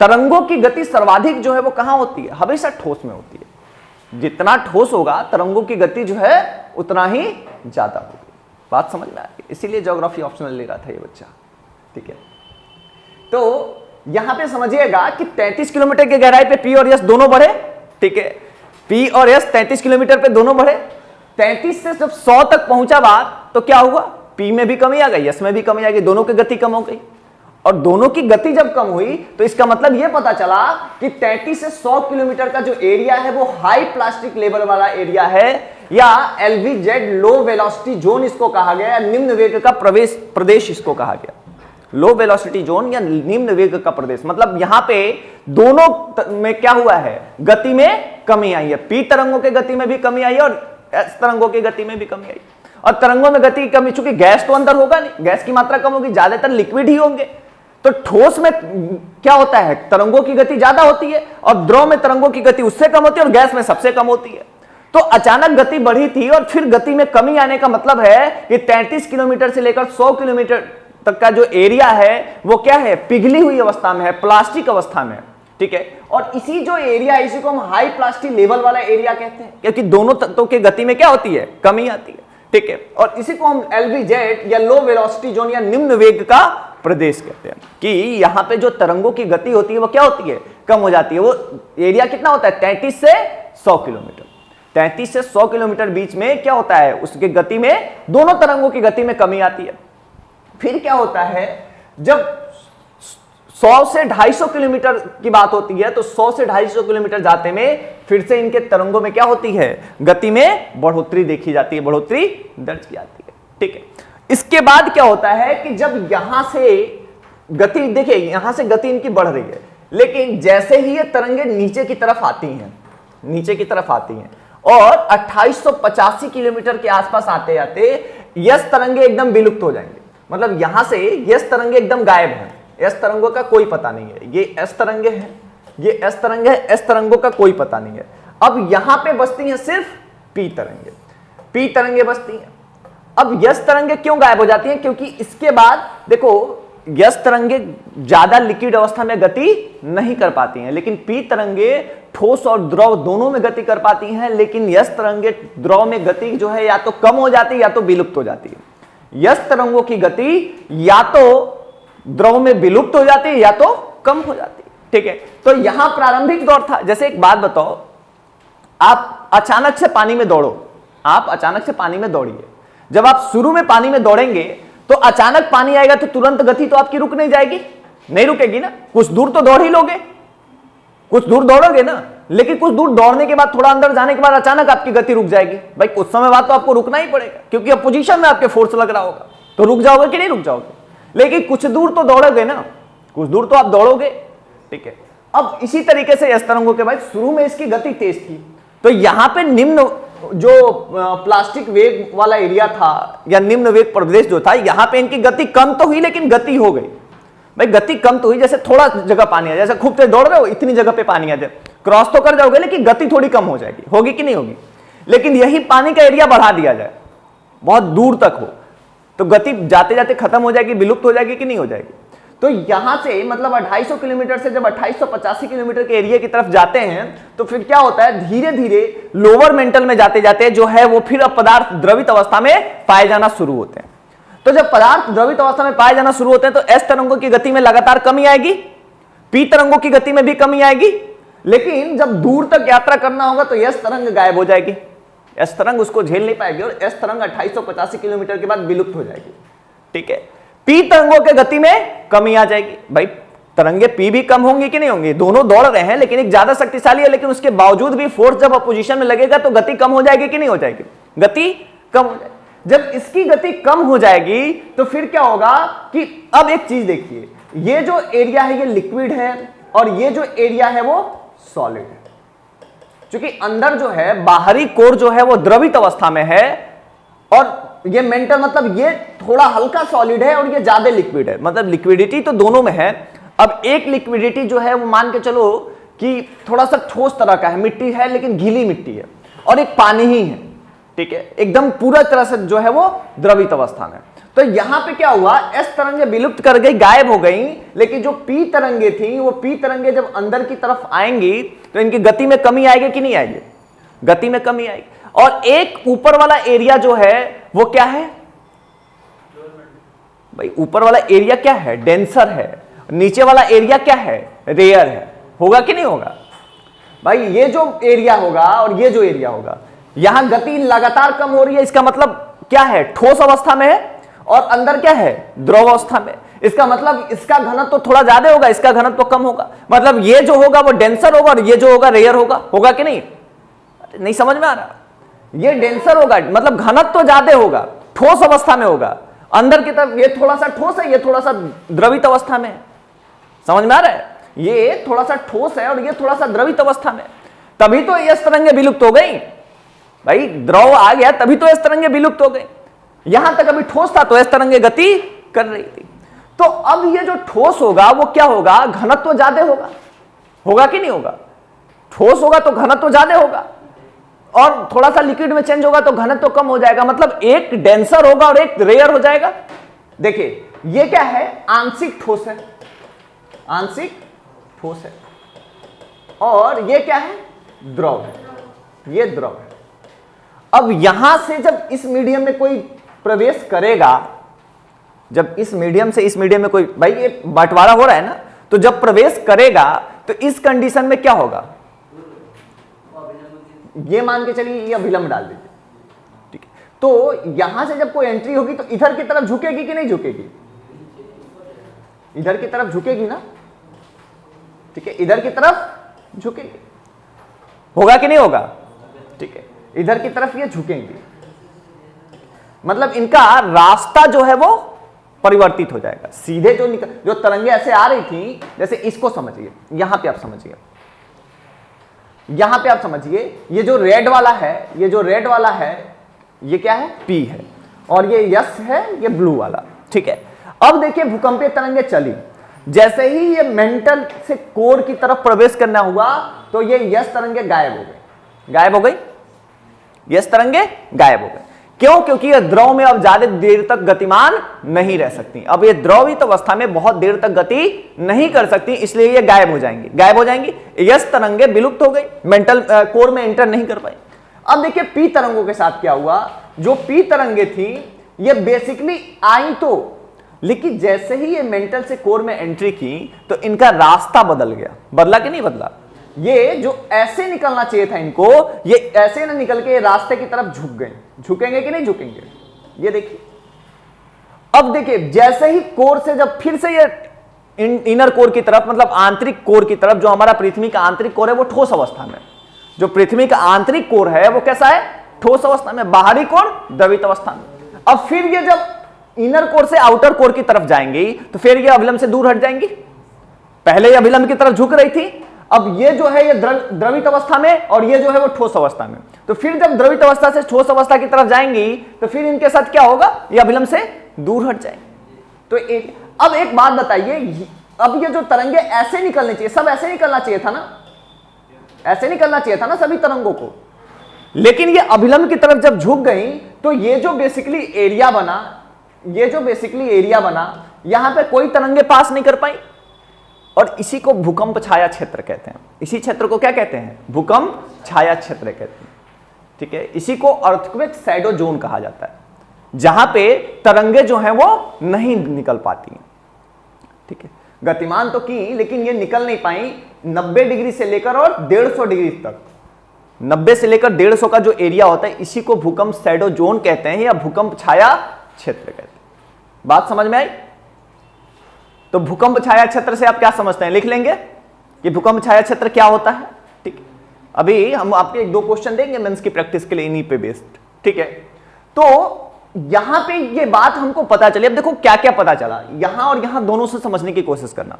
तरंगों की गति सर्वाधिक जो है वो कहां होती है? हमेशा ठोस में होती है। जितना ठोस होगा तरंगों की गति जो है उतना ही ज्यादा होगी। बात समझ में आ गई? इसीलिए ज्योग्राफी ऑप्शनल ले रहा था ये बच्चा, ठीक है। तो यहां पे समझिएगा कि 33 किलोमीटर की गहराई पे पी और एस दोनों बढ़े, ठीक है, पी और एस 33 किलोमीटर पे दोनों बढ़े। 33 से जब 100 तक पहुंचा बात तो क्या हुआ, पी में भी कमी आ गई, एस में भी कमी आ गई, दोनों की गति कम हो गई। और दोनों की गति जब कम हुई तो इसका मतलब यह पता चला कि 33 से 100 किलोमीटर का जो एरिया है वो हाई प्लास्टिक लेवल वाला एरिया है, या एलवीजेड लो वेलोसिटी जोन इसको कहा गया, निम्न वेग का प्रदेश इसको कहा गया। लो वेलोसिटी जोन या निम्न वेग का प्रदेश, मतलब यहां पे दोनों में क्या हुआ है, गति में कमी आई है। पी तरंगों की गति में भी कमी आई है और एस तरंगों की गति में भी कमी आई। और तरंगों में गति की कमी, चूंकि गैस तो अंदर होगा नहीं, गैस की मात्रा कम होगी, ज्यादातर लिक्विड ही होंगे। तो ठोस में क्या होता है, तरंगों की गति ज्यादा होती है और द्रव में तरंगों की गति उससे कम होती है और गैस में सबसे कम होती है। तो अचानक गति बढ़ी थी और फिर गति में कमी आने का मतलब है कि 33 किलोमीटर से लेकर 100 किलोमीटर तक का जो एरिया है वो क्या है, पिघली हुई अवस्था में है, प्लास्टिक अवस्था में है, ठीक है। और इसी जो एरिया है इसी को हम हाई प्लास्टिक लेवल वाला एरिया कहते हैं, क्योंकि दोनों तत्वों की गति में क्या होती है, कमी आती है, ठीक है। और इसी को हम एलवीजेड या लो वेलोसिटी जोन या निम्न वेग का प्रदेश कहते हैं, कि यहां पे जो तरंगों की गति होती है वो क्या होती है, कम हो जाती है। वो एरिया कितना होता है, 33 से 100 किलोमीटर। 33 से 100 किलोमीटर बीच में क्या होता है, उसकी गति में, दोनों तरंगों की गति में कमी आती है। फिर क्या होता है, जब 100 से 250 किलोमीटर की बात होती है तो 100 से 250 किलोमीटर जाते में फिर से इनके तरंगों में क्या होती है, गति में बढ़ोतरी देखी जाती है, बढ़ोतरी दर्ज की जाती है, ठीक है। इसके बाद क्या होता है कि जब यहां से गति, देखिए यहां से गति इनकी बढ़ रही है, लेकिन जैसे ही ये तरंगे नीचे की तरफ आती हैं, नीचे की तरफ आती हैं और 2885 किलोमीटर के आसपास आते आते यस तरंगे एकदम विलुप्त हो जाएंगे। मतलब यहां से यस तरंगे एकदम गायब हैं, एस तरंगों का कोई पता नहीं है। ये एस तरंगे हैं, ये एस तरंगे है, एस तरंगों का कोई पता नहीं है। अब यहां पे बसती हैं सिर्फ पी तरंगे, पी तरंगे बसती हैं। अब यस तरंगे क्यों गायब हो जाती हैं, क्योंकि इसके बाद देखो यस तरंगे ज्यादा लिक्विड अवस्था में गति नहीं कर पाती हैं, लेकिन पी तरंगे ठोस और द्रव दोनों में गति कर पाती हैं, लेकिन यस तरंगे द्रव में गति जो है या तो कम हो जाती है या तो विलुप्त हो जाती है। यस तरंगों की गति या तो द्रव में विलुप्त हो जाती है या तो कम हो जाती है, ठीक है। तो यहां प्रारंभिक दौर था। जैसे एक बात बताओ, आप अचानक से पानी में दौड़ो, आप अचानक से पानी में दौड़िए, जब आप शुरू में पानी में दौड़ेंगे तो अचानक पानी आएगा तो तुरंत गति तो आपकी रुक नहीं जाएगी, नहीं रुकेगी ना, कुछ दूर तो दौड़ ही लोगे, कुछ दूर दौड़ोगे ना, लेकिन कुछ दूर दौड़ने के बाद थोड़ा अंदर जाने के बाद अचानक आपकी गति रुक जाएगी। भाई कुछ समय बाद तो आपको रुकना ही पड़ेगा, क्योंकि अब पोजीशन में आपके फोर्स लग रहा होगा, तो रुक जाओगे कि नहीं रुक जाओगे। लेकिन कुछ दूर तो दौड़ोगे ना, कुछ दूर तो आप दौड़ोगे, ठीक है। अब इसी तरीके से एस तरंगों के बाद शुरू में इसकी गति तेज थी, तो यहां पे निम्न जो प्लास्टिक वेग वाला एरिया था या निम्न वेग प्रदेश जो था, यहां पे इनकी गति कम तो हुई लेकिन गति हो गई। भाई गति कम तो हुई, जैसे थोड़ा जगह पानी आ जाए, जैसे खूब तेज दौड़ रहे हो इतनी जगह पे पानी आ जाए, क्रॉस तो कर जाओगे लेकिन गति थोड़ी कम हो जाएगी, होगी कि नहीं होगी। लेकिन यही पानी का एरिया बढ़ा दिया जाए, बहुत दूर तक हो, तो गति जाते जाते खत्म हो जाएगी, विलुप्त हो जाएगी कि नहीं हो जाएगी। तो यहां से मतलब 2800 किलोमीटर से जब 2885 किलोमीटर के एरिया की तरफ जाते हैं, तो फिर क्या होता है, धीरे धीरे लोअर मेंटल में जाते जाते जो है वो फिर अब पदार्थ द्रवित अवस्था में पाए जाना शुरू होते हैं। तो जब पदार्थ द्रवित अवस्था में पाए जाना शुरू होते हैं, तो एस तरंगों की गति में लगातार कमी आएगी, पी तरंगों की गति में भी कमी आएगी, लेकिन जब दूर तक यात्रा करना होगा तो एस तरंग गायब हो जाएगी, एस तरंग उसको झेल नहीं पाएगी और एस तरंग 2885 किलोमीटर के बाद विलुप्त हो जाएगी, ठीक है। पी तरंगों के गति में कमी आ जाएगी। भाई तरंगे पी भी कम होंगी कि नहीं होंगी, दोनों दौड़ रहे हैं लेकिन एक ज्यादा शक्तिशाली है, लेकिन उसके बावजूद भी फोर्स जब अपोजिशन में लगेगा तो गति कम हो जाएगी कि नहीं हो जाएगी, गति कम हो जाएगी। जब इसकी गति कम हो जाएगी तो फिर क्या होगा कि अब एक चीज देखिए, ये जो एरिया है ये लिक्विड है और ये जो एरिया है वो सॉलिड है। क्योंकि अंदर जो है बाहरी कोर जो है वो द्रवित अवस्था में है और ये मेंटल मतलब ये थोड़ा हल्का सॉलिड है और ये ज्यादा लिक्विड है, मतलब लिक्विडिटी तो दोनों में है। अब एक लिक्विडिटी जो है वो मान के चलो कि थोड़ा सा ठोस तरह का है, मिट्टी है लेकिन गीली मिट्टी है, और एक पानी ही है, ठीक है, एकदम पूरा तरह से जो है वो द्रवित अवस्था में। तो यहां पे क्या हुआ, एस तरंगे विलुप्त कर गई, गायब हो गई, लेकिन जो पी तरंगे थी वो पी तरंगे जब अंदर की तरफ आएंगी तो इनकी गति में कमी आएगी कि नहीं आएगी, गति में कमी आएगी। और एक ऊपर वाला एरिया जो है वो क्या है भाई, ऊपर वाला एरिया क्या है, डेंसर है, नीचे वाला एरिया क्या है, रेयर है, होगा कि नहीं होगा भाई। ये जो एरिया होगा और ये जो एरिया होगा, यहां गति लगातार कम हो रही है, इसका मतलब क्या है, ठोस अवस्था में है और अंदर क्या है, द्रव अवस्था में। इसका मतलब इसका घनत्व तो थोड़ा ज्यादा होगा, इसका घनत्व तो कम होगा, मतलब ये जो होगा वो डेंसर होगा और ये जो होगा रेयर होगा, होगा कि नहीं, नहीं समझ में आ रहा। ये डेंसर होगा मतलब घनत्व तो ज्यादा होगा, ठोस अवस्था में होगा, अंदर की तरफ ये थोड़ा सा ठोस है, ये थोड़ा सा द्रवित अवस्था में है, समझ में आ रहा है, ये थोड़ा सा ठोस है और ये थोड़ा सा द्रवित अवस्था में, तभी तो ये तरंगे विलुप्त हो गई भाई, द्रव आ गया तभी तो इस तरंगे विलुप्त हो गए। यहां तक अभी ठोस था तो इस तरंगे गति कर रही थी। तो अब ये जो ठोस होगा वो क्या होगा, घनत्व ज्यादा होगा, होगा कि नहीं होगा, ठोस होगा तो घनत्व ज्यादा होगा और थोड़ा सा लिक्विड में चेंज होगा तो घनत्व कम हो जाएगा, मतलब एक डेंसर होगा और एक रेयर हो जाएगा। देखिए ये क्या है, आंशिक ठोस है, आंशिक ठोस है, और ये क्या है, द्रव है, ये द्रव है। अब यहां से जब इस मीडियम में कोई प्रवेश करेगा, जब इस मीडियम से इस मीडियम में कोई, भाई ये बंटवारा हो रहा है ना, तो जब प्रवेश करेगा तो इस कंडीशन में क्या होगा, ये मान के चलिए ये विलंब डाल दीजिए, ठीक है। तो यहां से जब कोई एंट्री होगी तो इधर की तरफ झुकेगी कि नहीं झुकेगी, इधर की तरफ झुकेगी ना, ठीक है, इधर की तरफ झुकेगी, होगा कि नहीं होगा, ठीक है, इधर की तरफ ये झुकेंगे, मतलब इनका रास्ता जो है वो परिवर्तित हो जाएगा। सीधे जो तरंगे ऐसे आ रही थी, जैसे इसको समझिए, यहां पे आप समझिए, यहां पे आप समझिए, ये जो रेड वाला है, ये जो रेड वाला है ये क्या है, पी है, और ये यस है, ये ब्लू वाला, ठीक है। अब देखिए भूकंपीय तरंगे चली, जैसे ही ये मेंटल से कोर की तरफ प्रवेश करना हुआ तो ये यस तरंगे गायब हो गई, गायब हो गई, यस तरंगे गायब हो गए। क्यों, क्योंकि ये द्रव में अब ज्यादा देर तक गतिमान नहीं रह सकती, अब ये द्रवित अवस्था में बहुत देर तक गति नहीं कर सकती, इसलिए ये गायब हो जाएंगी, गायब हो जाएंगी, यस तरंगे विलुप्त हो गई, मेंटल कोर में एंटर नहीं कर पाई। अब देखिए पी तरंगों के साथ क्या हुआ, जो पी तरंगे थी ये बेसिकली आई तो, लेकिन जैसे ही ये मेंटल से कोर में एंट्री की तो इनका रास्ता बदल गया, बदला कि नहीं बदला, ये जो ऐसे निकलना चाहिए था इनको, ये ऐसे ना निकल के रास्ते की तरफ झुक गए, झुकेंगे कि नहीं झुकेंगे, ये देखिए। अब देखिए जैसे ही कोर से जब फिर से ये इनर कोर की तरफ, मतलब आंतरिक कोर की तरफ, जो हमारा पृथ्वी का आंतरिक कोर है वो ठोस अवस्था में, जो पृथ्वी का आंतरिक कोर है वो कैसा है, ठोस अवस्था में, बाहरी कोर द्रवित अवस्था में। अब फिर ये जब इनर कोर से आउटर कोर की तरफ जाएंगी तो फिर ये अभिलंब से दूर हट जाएंगी। पहले ये अभिलंब की तरफ झुक रही थी, अब ये जो है ये द्रवित अवस्था में और ये जो है वो ठोस अवस्था में। तो फिर जब द्रवित अवस्था से ठोस अवस्था की तरफ जाएंगी तो फिर इनके साथ क्या होगा, ये अभिलंब से दूर हट जाएंगे। तो अब एक बात बताइए, अब ये जो तरंगे ऐसे निकलनी चाहिए, सब ऐसे निकलना चाहिए था ना, ऐसे निकलना चाहिए था ना सभी तरंगों को, लेकिन ये अभिलंब की तरफ जब झुक गई तो ये जो बेसिकली एरिया बना, यहां पे कोई तरंगे पास नहीं कर पाई, और इसी को भूकंप छाया क्षेत्र कहते हैं। इसी क्षेत्र को क्या कहते हैं, भूकंप छाया क्षेत्र कहते हैं। ठीक है, इसी को अर्थक्वेक शैडो जोन कहा जाता है, जहां पे तरंगे जो हैं वो नहीं निकल पाती। ठीक है, गतिमान तो की लेकिन ये निकल नहीं पाई 90 डिग्री से लेकर और 150 डिग्री तक। 90 से लेकर 150 का जो एरिया होता है इसी को भूकंप शैडो जोन कहते हैं या भूकंप छाया क्षेत्र कहते हैं। बात समझ में आई? तो भूकंप छाया क्षेत्र से आप क्या समझते हैं, लिख लेंगे कि भूकंप छाया क्षेत्र क्या होता है। ठीक है, अभी हम आपके 1-2 क्वेश्चन देंगे मेंस की प्रैक्टिस के लिए इन्हीं पे बेस्ड। ठीक है, तो यहां पे ये बात हमको पता चली। अब देखो क्या क्या पता चला, यहां और यहां दोनों से समझने की कोशिश करना।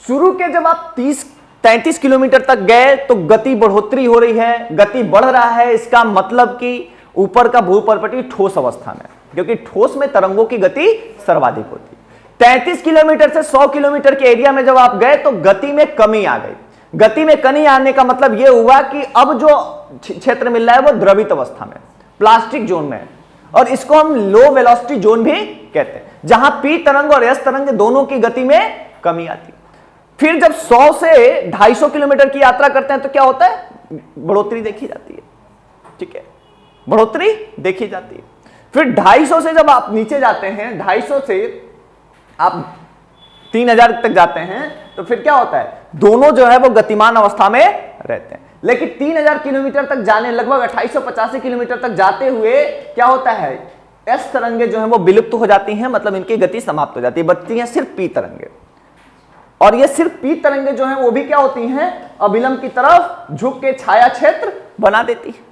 शुरू के जब आप 30-33 किलोमीटर तक गए तो गति बढ़ोतरी हो रही है, गति बढ़ रहा है, इसका मतलब कि ऊपर का भूपर्पटी ठोस अवस्था में, क्योंकि ठोस में तरंगों की गति सर्वाधिक होती है। 33 किलोमीटर से 100 किलोमीटर के एरिया में जब आप गए तो गति में कमी आ गई। गति में कमी आने का मतलब यह हुआ कि अब जो क्षेत्र मिल रहा है वो द्रवित अवस्था में, प्लास्टिक जोन में है, और इसको हम लो वेलोसिटी जोन भी कहते हैं, जहां पी तरंग और एस तरंग दोनों की गति में कमी आती है। फिर जब 100 से 250 किलोमीटर की यात्रा करते हैं तो क्या होता है, बढ़ोतरी देखी जाती है। ठीक है, बढ़ोतरी देखी जाती है। फिर 250 से जब आप नीचे जाते हैं, 250 से आप 3000 तक जाते हैं तो फिर क्या होता है, दोनों जो है वो गतिमान अवस्था में रहते हैं। लेकिन 3000 किलोमीटर तक जाने, लगभग 2885 किलोमीटर तक जाते हुए क्या होता है, एस तरंगे जो है वो विलुप्त हो जाती हैं, मतलब इनकी गति समाप्त हो जाती है, बचती हैं सिर्फ पी तरंगे। और ये सिर्फ पी तरंगे जो हैं वो भी क्या होती हैं, अभिलंब की तरफ झुक के छाया क्षेत्र बना देती है,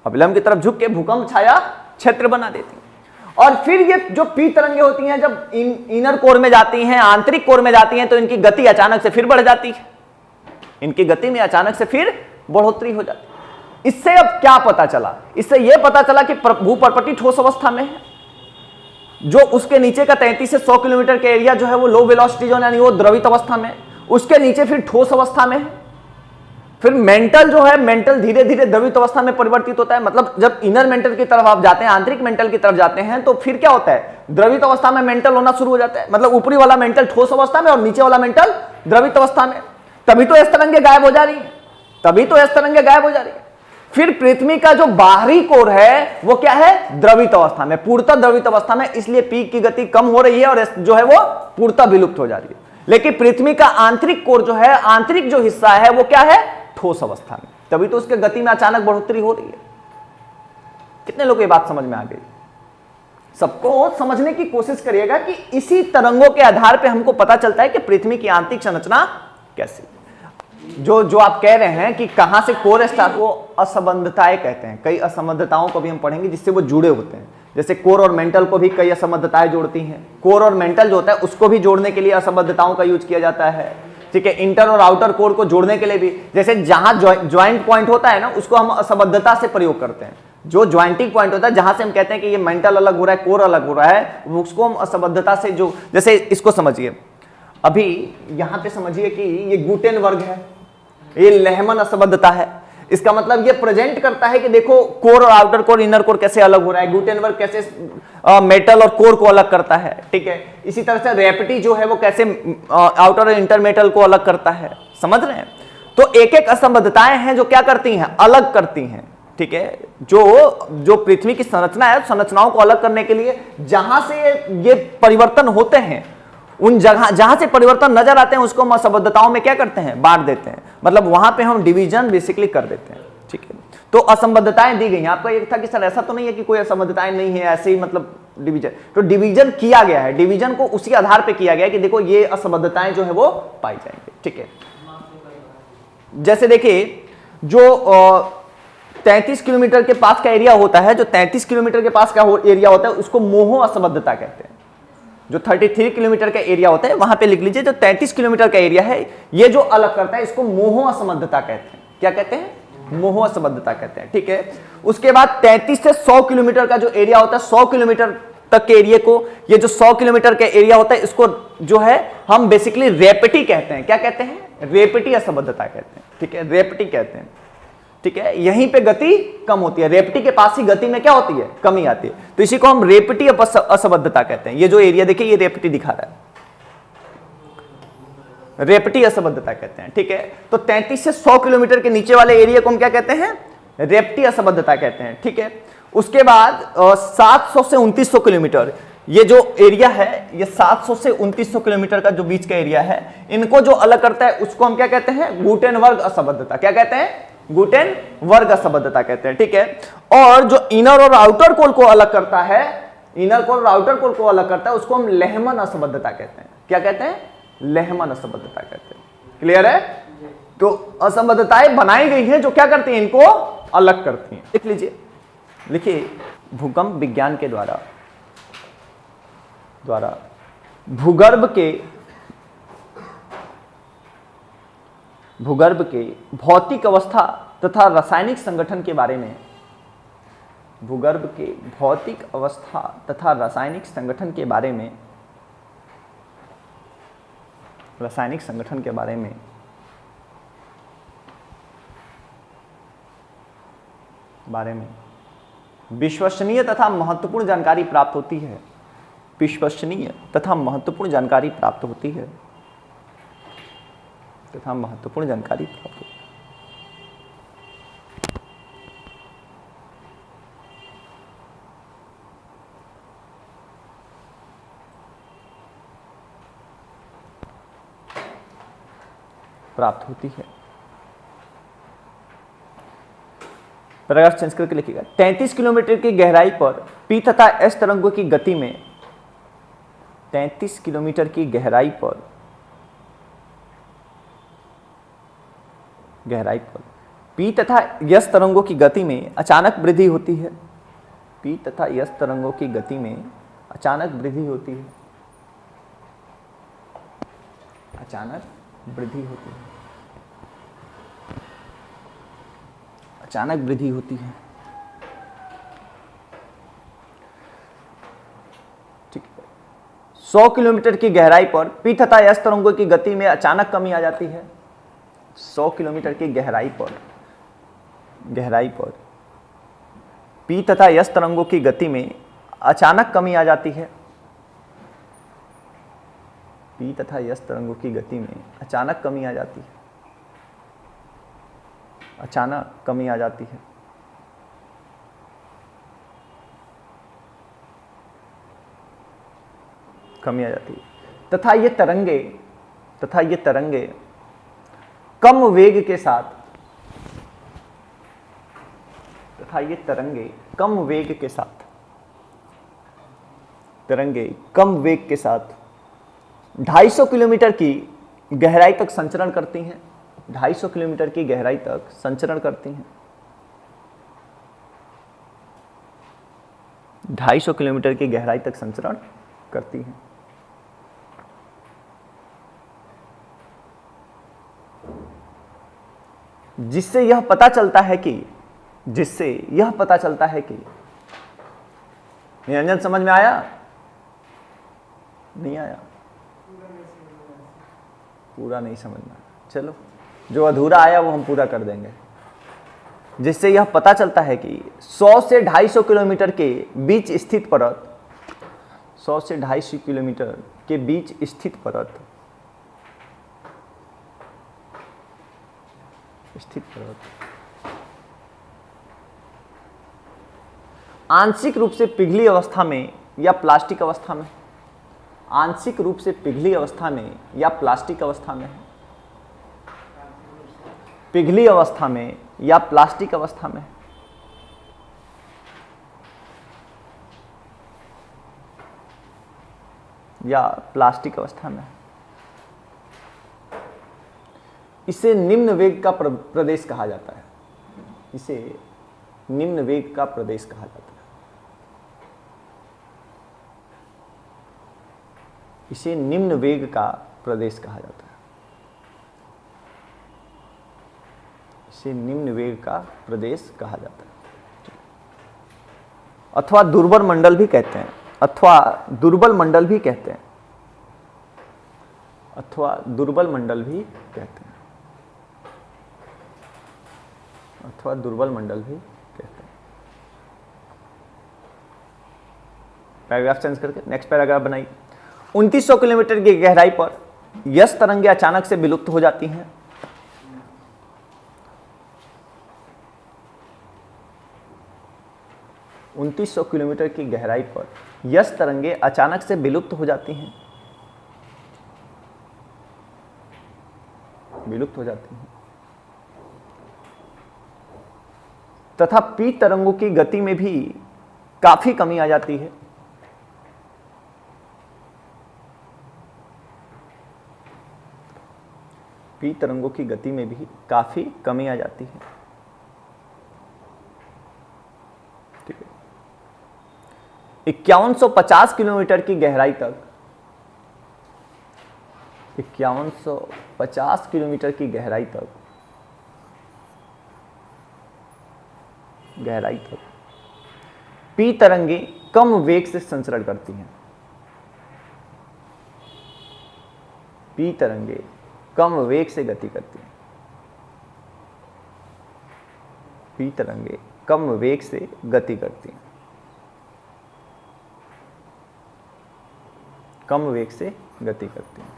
अभिलंब की तरफ झुक के भूकंप छाया क्षेत्र बना देती है। और फिर ये जो पी तरंगे होती हैं जब इनर कोर में जाती हैं, आंतरिक कोर में जाती हैं, तो इनकी गति अचानक से फिर बढ़ जाती है, इनकी गति में अचानक से फिर बढ़ोतरी हो जाती है। इससे अब क्या पता चला, इससे यह पता चला कि भूपर्पटी ठोस अवस्था में है, जो उसके नीचे का 33 से 100 किलोमीटर का एरिया जो है वो लो वेलोसिटी जोन यानी वो द्रवित अवस्था में, उसके नीचे फिर ठोस अवस्था में है। फिर मेंटल जो है, मेंटल धीरे धीरे द्रवित अवस्था में परिवर्तित होता है। मतलब जब इनर मेंटल की तरफ आप जाते हैं, आंतरिक मेंटल की तरफ जाते हैं, तो फिर क्या होता है, द्रवित अवस्था में मेंटल होना शुरू हो जाता है। मतलब ऊपरी वाला मेंटल ठोस अवस्था में और नीचे वाला मेंटल द्रवित अवस्था में। तभी तो इस तरंगे गायब हो जा रही है, तभी तो इस तरंगे गायब हो जा रही है। फिर पृथ्वी का जो बाहरी कोर है वो क्या है, द्रवित अवस्था में, पूर्णतः द्रवित अवस्था में, इसलिए पी की गति कम हो रही है और जो है वो पूर्णतः विलुप्त हो जा रही है। लेकिन पृथ्वी का आंतरिक कोर जो है, आंतरिक जो हिस्सा है वो क्या है, ठोस अवस्था में, तभी तो उसके गति में अचानक बढ़ोतरी हो रही है। कितने लोग ये बात समझ में आ गई? सबको समझने की कोशिश करिएगा कि इसी तरंगों के आधार पे हमको पता चलता है कि पृथ्वी की आंतरिक संरचना कैसी। जो आप कह रहे हैं कि कहां से कोर स्टार्ट, वो असंबद्धताएं कहते हैं। कई असंबद्धताओं को भी हम पढ़ेंगे जिससे वो जुड़े होते हैं, जैसे कोर और मेंटल को भी कई असंबद्धताएं जोड़ती हैं। कोर और मेंटल जो होता है उसको भी जोड़ने के लिए असंबद्धताओं का यूज किया जाता है। ठीक है, इंटर और आउटर कोर को जोड़ने के लिए भी, जैसे जहां ज्वाइंट पॉइंट होता है ना, उसको हम असंबद्धता से प्रयोग करते हैं। जो ज्वाइंटिंग पॉइंट होता है, जहां से हम कहते हैं कि ये मेंटल अलग हो रहा है, कोर अलग हो रहा है, उसको हम असंबद्धता से, जो जैसे इसको समझिए, अभी यहां पे समझिए कि ये गुटेनबर्ग है, ये लेहमन असंबद्धता है। इसका मतलब ये प्रेजेंट करता है कि देखो कोर और आउटर कोर, इनर कोर कैसे अलग हो रहा है, गुटेनबर्ग कैसे मेटल और कोर को अलग करता है। ठीक है, इसी तरह से रैपिटी जो है वो कैसे आउटर और इंटर मेटल को अलग करता है। समझ रहे हैं? तो एक एक असंबद्धताएं हैं जो क्या करती हैं, अलग करती हैं। ठीक है, जो पृथ्वी की संरचना है, संरचनाओं को अलग करने के लिए जहां से ये परिवर्तन होते हैं, उन जहां से परिवर्तन नजर आते हैं, उसको हम असंबद्धताओं में क्या करते हैं, बांट देते हैं। मतलब वहां पे हम डिवीजन बेसिकली कर देते हैं। ठीक है, तो असंबद्धताएं दी गई हैं। आपका ये था कि सर ऐसा तो नहीं है कि कोई असंबद्धताएं नहीं है, ऐसे ही मतलब डिवीजन, तो डिवीजन किया गया है। डिवीजन को उसी आधार पे किया गया है कि देखो ये असंबद्धताएं जो है वो पाई जाएंगे। ठीक है, जैसे देखिए जो 33 किलोमीटर के पास का एरिया होता है, जो 33 किलोमीटर के पास का एरिया होता है उसको मोहो असंबद्धता कहते हैं। जो 33 किलोमीटर का एरिया होता है वहां पे लिख लीजिए, जो 33 किलोमीटर का एरिया है ये जो अलग करता है इसको मोहो असंबद्धता कहते हैं। क्या कहते हैं? मोहो असंबद्धता कहते हैं। ठीक है, उसके बाद 33 से 100 किलोमीटर का जो एरिया होता है, 100 किलोमीटर तक के एरिया को, ये जो 100 किलोमीटर का एरिया होता है इसको जो है हम बेसिकली रेपेटी कहते हैं। क्या कहते हैं? रेपेटी असंबद्धता कहते हैं। ठीक है, रेपेटी कहते हैं। ठीक है, यहीं पे गति कम होती है, रेपेटी के पास ही गति में क्या होती है? कमी आती है। तो इसी को हम रेपेटी असंबद्धता कहते हैं। ये जो एरिया देखिए ये रेपेटी दिखा रहा है, रेपेटी असंबद्धता कहते हैं। ठीक है, तो 33 से 100 किलोमीटर के नीचे वाले एरिया को हम क्या कहते हैं? रेपेटी असंबद्धता कहते हैं। ठीक है, उसके बाद 700 से 2900 किलोमीटर ये जो एरिया है, ये 700 से 2900 किलोमीटर का जो बीच का एरिया है, इनको जो अलग करता है उसको हम क्या कहते हैं? गुटेनबर्ग असंबद्धता। क्या कहते हैं? गुटेनबर्ग असंबद्धता कहते हैं। ठीक है, और जो इनर और आउटर कोर को अलग करता है, इनर कोर और आउटर कोर को अलग करता है उसको हम लेहमन असंबद्धता कहते हैं। क्या कहते हैं? लेहमन असंबद्धता कहते हैं। क्लियर है? तो असंबद्धताएं बनाई गई हैं जो क्या करती हैं? इनको अलग करती हैं। देख लीजिए, लिखिए, भूकंप विज्ञान के द्वारा भूगर्भ के भौतिक अवस्था तथा रासायनिक संगठन के बारे में, भूगर्भ के भौतिक अवस्था तथा रासायनिक संगठन के बारे में, रासायनिक संगठन के बारे में विश्वसनीय तथा महत्वपूर्ण जानकारी प्राप्त होती है। विश्वसनीय तथा महत्वपूर्ण जानकारी प्राप्त होती है, तथा महत्वपूर्ण जानकारी प्राप्त होती है। प्राप्त होती है। पैराग्राफ चेंज करके लिखिएगा। 33 किलोमीटर की गहराई पर पी तथा एस तरंगों की गति में, 33 किलोमीटर की गहराई पर पी तथा यस तरंगों की गति में अचानक वृद्धि होती है। पी तथा यस तरंगों की गति में अचानक वृद्धि होती है। अचानक वृद्धि होती है। अचानक वृद्धि होती है। ठीक है, 100 किलोमीटर की गहराई पर पी तथा एस तरंगों की गति में अचानक कमी आ जाती है। 100 किलोमीटर की गहराई पर पी तथा एस तरंगों की गति में अचानक कमी आ जाती है। पी तथा एस तरंगों की गति में अचानक कमी आ जाती है। अचानक कमी आ जाती है। कमी आ जाती है तथा ये तरंगे कम वेग के साथ, तथा ये तरंगे कम वेग के साथ, तरंगे कम वेग के साथ 250 किलोमीटर की गहराई तक संचरण करती हैं। 250 किलोमीटर की गहराई तक संचरण करती हैं। 250 किलोमीटर की गहराई तक संचरण करती हैं। जिससे यह पता चलता है कि निरंजन, समझ में आया? नहीं आया? पूरा नहीं समझना, चलो जो अधूरा आया वो हम पूरा कर देंगे। जिससे यह पता चलता है कि 100 से 250 किलोमीटर के बीच स्थित परत, 100 से 250 किलोमीटर के बीच स्थित परत आंशिक रूप से पिघली अवस्था में या प्लास्टिक अवस्था में, आंशिक रूप से पिघली अवस्था में या प्लास्टिक अवस्था में, पिघली अवस्था में या प्लास्टिक अवस्था में, या प्लास्टिक अवस्था में, इसे निम्न वेग का प्रदेश कहा जाता है। इसे निम्न वेग का प्रदेश कहा जाता है। इसे निम्न वेग का प्रदेश कहा जाता है। इसे निम्न वेग का प्रदेश कहा जाता है, अथवा दुर्बल मंडल भी कहते हैं, अथवा दुर्बल मंडल भी कहते हैं, अथवा दुर्बल मंडल भी कहते हैं, अथवा दुर्बल मंडल भी कहते हैं। पैराग्राफ चेंज करके नेक्स्ट पैराग्राफ बनाइए। 2900 किलोमीटर की गहराई पर यस तरंगे अचानक से विलुप्त हो जाती हैं। 2900 किलोमीटर की गहराई पर यस तरंगे अचानक से विलुप्त हो जाती हैं, विलुप्त हो जाती हैं, तथा पी तरंगों की गति में भी काफी कमी आ जाती है। पी तरंगों की गति में भी काफी कमी आ जाती है। ठीक है। 5150 किलोमीटर की गहराई तक, 5150 किलोमीटर की गहराई तक पी तरंगे कम वेग से संचरण करती हैं। पी तरंगे कम वेग से गति करती हैं। पी तरंगे कम वेग से गति करती हैं, कम वेग से गति करती हैं।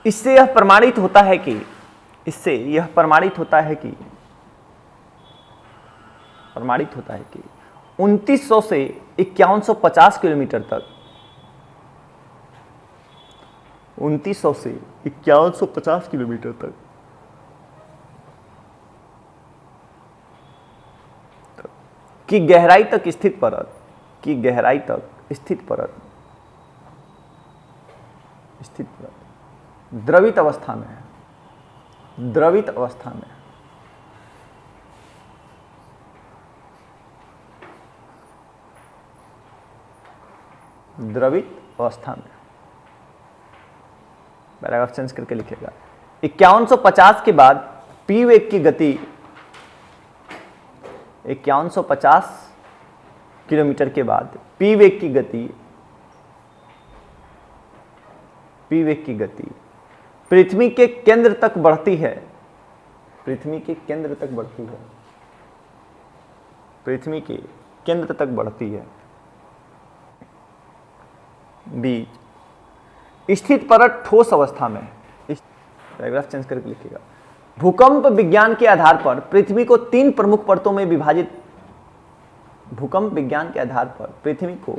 इससे यह प्रमाणित होता है कि 2900 से 5150 किलोमीटर तक, 2900 से 5150 किलोमीटर तक की गहराई तक स्थित परत, की गहराई तक स्थित परत द्रवित अवस्था में है, द्रवित अवस्था में, द्रवित अवस्था में। पैराग्राफ चेंज करके लिखेगा। 5150 के बाद पी वेग की गति, 5150 किलोमीटर के बाद पी वेग की गति, पी वेग की गति पृथ्वी के केंद्र तक बढ़ती है, पृथ्वी के केंद्र तक बढ़ती है, पृथ्वी के केंद्र तक बढ़ती है। बीज स्थित परत ठोस अवस्था में, पैराग्राफ चेंज करके लिखिएगा। भूकंप विज्ञान के आधार पर पृथ्वी को 3 प्रमुख परतों में विभाजित, भूकंप विज्ञान के आधार पर पृथ्वी को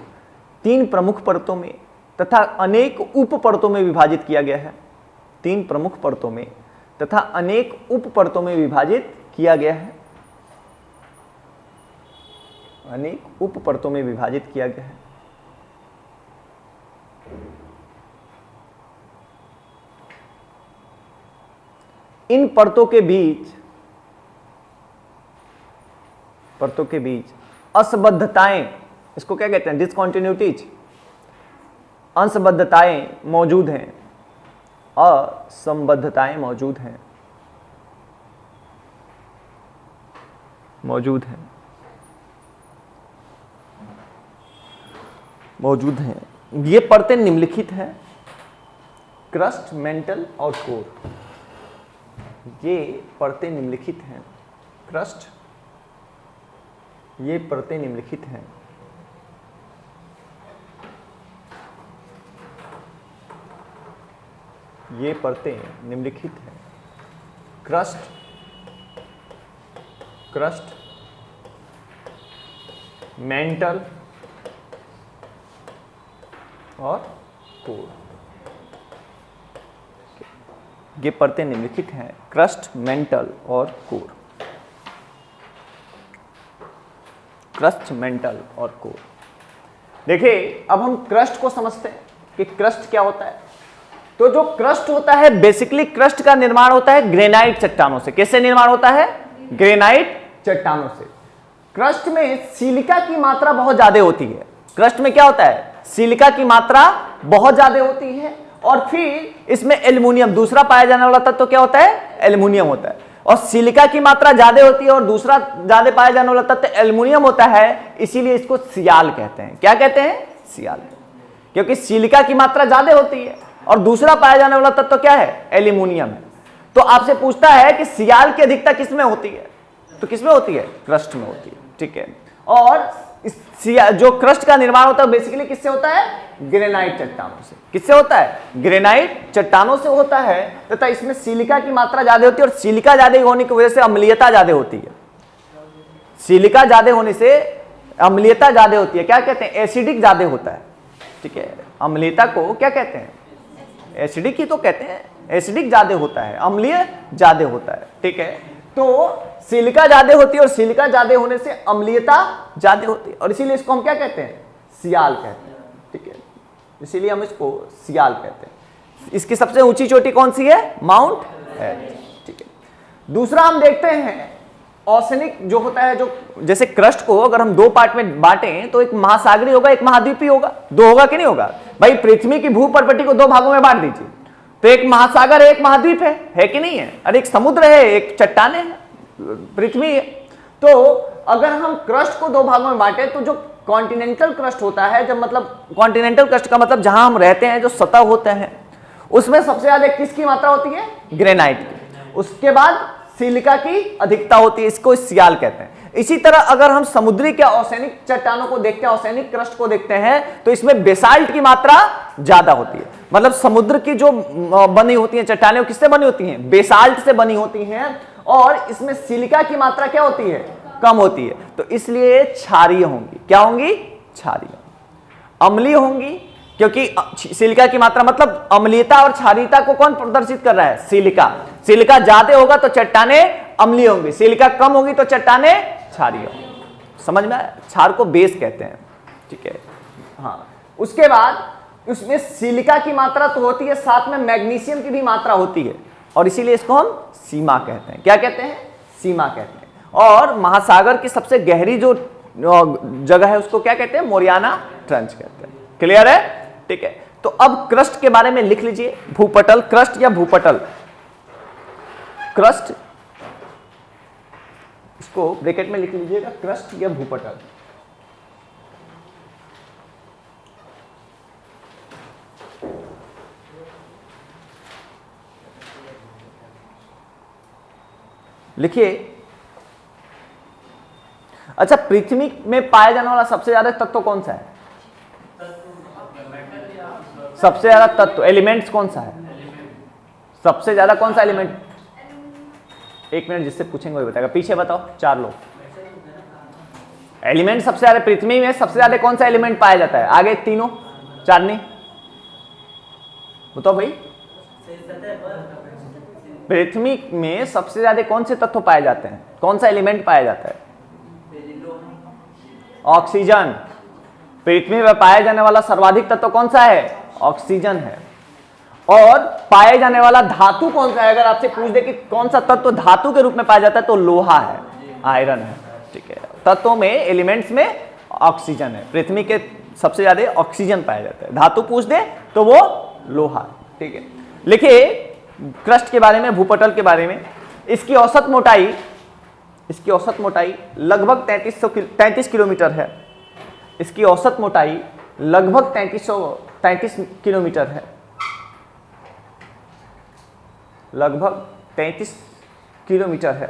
3 प्रमुख परतों में तथा अनेक उप परतों में विभाजित किया गया है। 3 प्रमुख परतों में तथा अनेक उप परतों में विभाजित किया गया है, अनेक उप परतों में विभाजित किया गया है। इन परतों के बीच असंबद्धताएं, इसको क्या कहते हैं, डिसकंटिन्यूटीज, असंबद्धताएं मौजूद हैं, असंबद्धताएं मौजूद हैं, मौजूद हैं। ये परतें निम्नलिखित हैं, क्रस्ट, मेंटल और कोर। ये परतें निम्नलिखित हैं, क्रस्ट, ये परतें निम्नलिखित हैं, ये परतें निम्नलिखित हैं, क्रस्ट, मेंटल और कोर। ये परतें निम्नलिखित हैं, क्रस्ट, मेंटल और कोर, क्रस्ट, मेंटल और कोर। देखिए अब हम क्रस्ट को समझते हैं कि क्रस्ट क्या होता है। तो जो क्रस्ट होता है, बेसिकली क्रस्ट का निर्माण होता है ग्रेनाइट चट्टानों से। कैसे निर्माण होता है? ग्रेनाइट चट्टानों से। क्रस्ट में सिलिका की मात्रा बहुत ज्यादा होती है। क्रस्ट में क्या होता है? सिलिका की मात्रा बहुत ज्यादा होती है और फिर इसमें एल्युमिनियम, दूसरा पाया जाने वाला तत्व तो क्या होता है? एल्युमिनियम होता है। और सिलिका की मात्रा ज्यादा होती है और दूसरा ज्यादा पाया जाने वाला तत्व एल्युमिनियम होता है, इसीलिए इसको सियाल कहते हैं। क्या कहते हैं? सियाल। क्योंकि सिलिका की मात्रा ज्यादा होती है और दूसरा पाया जाने वाला तत्व क्या है? एल्युमिनियम है। तो आपसे पूछता है कि सियाल की अधिकता किसमें होती है? तो किसमें होती है? क्रस्ट में होती है। ठीक है। और जो क्रस्ट का निर्माण होता है बेसिकली किससे होता है? ग्रेनाइट चट्टानों से। किससे होता है? ग्रेनाइट चट्टानों से होता है तथा इसमें सिलिका की मात्रा ज्यादा होती है और सिलिका ज्यादा होने की वजह से अम्लीयता ज्यादा होती है। सिलिका ज्यादा होने से अम्लीयता ज्यादा होती है। क्या कहते हैं? एसिडिक ज्यादा होता है। ठीक है। अम्लीयता को क्या कहते हैं? एसिडिक ही तो कहते हैं। एसिडिक ज्यादा होता है, अम्लीय ज्यादा होता है। ठीक है। तो सिलिका ज्यादा होती है और सिलिका ज्यादा होने से अम्लीयता ज्यादा होती है और इसीलिए इसको हम क्या कहते हैं? सियाल कहते हैं। ठीक है। इसीलिए हम इसको सियाल कहते हैं। इसकी सबसे ऊंची चोटी कौन सी है? Mount Everest. ठीक है। दूसरा हम देखते हैं ओशनिक जो होता है, जो जैसे क्रस्ट को अगर हम दो पार्ट में बांटें तो एक महासागरीय होगा, एक महाद्वीपीय होगा। दो होगा कि नहीं होगा? भाई पृथ्वी की भूपर्पटी को दो भागों में बांट दीजिए तो एक महासागर है, एक महाद्वीप है कि नहीं है? और एक समुद्र है, एक चट्टाने है, पृथ्वी है। तो अगर हम क्रस्ट को दो भागों में बांटे तो जो कॉन्टिनेंटल क्रस्ट होता है, जब मतलब कॉन्टिनेंटल क्रस्ट का मतलब जहां हम रहते हैं, जो सतह होते हैं, उसमें सबसे ज्यादा किसकी मात्रा होती है? ग्रेनाइट की। उसके बाद सिलिका की अधिकता होती है, इसको सियाल कहते हैं। इसी तरह अगर हम समुद्री के ओशनिक चट्टानों को देखते हैं, ओशनिक क्रस्ट को देखते हैं, तो इसमें बेसाल्ट की मात्रा ज्यादा होती है। मतलब समुद्र की जो बनी होती है चट्टानें, किससे बनी होती हैं? बेसाल्ट से बनी होती हैं और इसमें सिलिका की मात्रा क्या होती है? कम होती है। तो इसलिए क्षारीय होंगी। क्या होंगी? क्षारीय। अम्लीय होंगी क्योंकि सिलिका की मात्रा मतलब अम्लीयता और क्षारीयता को कौन प्रदर्शित कर रहा है? सिलिका। सिलिका ज्यादा होगा तो चट्टाने अम्लीय होंगी, सिलिका कम होगी तो चट्टाने क्षारीय होंगी। समझ में आया? क्षार को बेस कहते हैं। ठीक है। हाँ। उसके बाद उसमें सिलिका की मात्रा तो होती है, साथ में मैग्नीशियम की भी मात्रा होती है और इसीलिए इसको हम सीमा कहते हैं। क्या कहते हैं? सीमा कहते हैं। और महासागर की सबसे गहरी जो जगह है उसको क्या कहते हैं? मोरियाना ट्रेंच कहते हैं। क्लियर है? ठीक है। तो अब क्रस्ट के बारे में लिख लीजिए। भूपटल, क्रस्ट या भूपटल। क्रस्ट, इसको ब्रैकेट में लिख लीजिएगा, क्रस्ट या भूपटल। लिखिए। अच्छा, पृथ्वी में पाया जाने वाला सबसे ज्यादा तत्व कौन सा है? सबसे ज्यादा तत्व एलिमेंट्स कौन सा है? सबसे ज्यादा कौन सा एलिमेंट? एक मिनट, जिससे पूछेंगे वही बताएगा। पीछे बताओ, चार लोग। एलिमेंट सबसे ज्यादा पृथ्वी में सबसे ज्यादा कौन सा एलिमेंट पाया जाता है? आगे तीनों, चार नहीं बताओ भाई। पृथ्वी में सबसे ज्यादा कौन से तत्व पाए जाते हैं? कौन सा एलिमेंट पाया जाता है? ऑक्सीजन। पृथ्वी में पाया जाने वाला सर्वाधिक तत्व कौन सा है? ऑक्सीजन है। और पाए जाने वाला धातु कौन सा है? अगर आपसे पूछ दे कि कौन सा तत्व धातु के रूप में पाया जाता है तो लोहा है, आयरन है। ठीक है। तत्वों में, एलिमेंट्स में ऑक्सीजन है। पृथ्वी के सबसे ज्यादा ऑक्सीजन पाया जाता है। धातु पूछ दे तो वो लोहा। ठीक है। लिखिए क्रस्ट के बारे में, भूपटल के बारे में। इसकी औसत मोटाई लगभग 33 किलोमीटर है। इसकी औसत मोटाई लगभग 33 किलोमीटर है। लगभग 33 किलोमीटर है।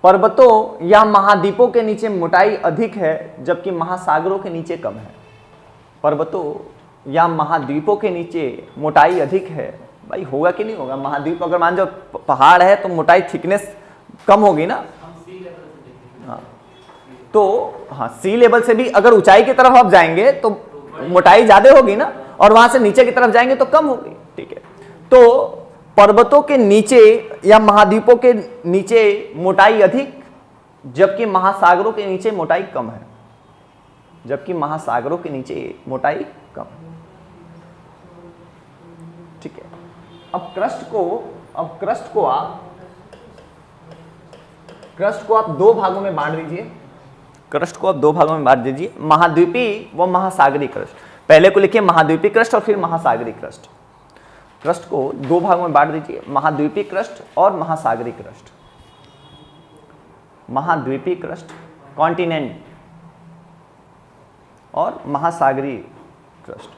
पर्वतों या महाद्वीपों के नीचे मोटाई अधिक है जबकि महासागरों के नीचे कम है। पर्वतों या महाद्वीपों के नीचे मोटाई अधिक है। भाई होगा कि नहीं होगा? महाद्वीप अगर मान जाओ पहाड़ है तो मोटाई, थिकनेस कम होगी ना। हाँ, तो हाँ, सी लेवल से भी अगर ऊंचाई की तरफ आप जाएंगे तो मोटाई ज्यादा होगी ना, और वहां से नीचे की तरफ जाएंगे तो कम होगी। ठीक है। तो पर्वतों के नीचे या महाद्वीपों के नीचे मोटाई अधिक जबकि महासागरों के नीचे मोटाई कम है। जबकि महासागरों के नीचे मोटाई कम। अब क्रस्ट को आप दो भागों में बांट दीजिए। क्रस्ट को आप दो भागों में बांट दीजिए, महाद्वीपीय व महासागरीय क्रस्ट। पहले को लिखिए महाद्वीपीय क्रस्ट और फिर महासागरीय क्रस्ट। क्रस्ट को दो भागों में बांट दीजिए, महाद्वीपीय क्रस्ट और महासागरीय क्रस्ट। महाद्वीपीय क्रस्ट कॉन्टिनेंट और महासागरीय क्रस्ट।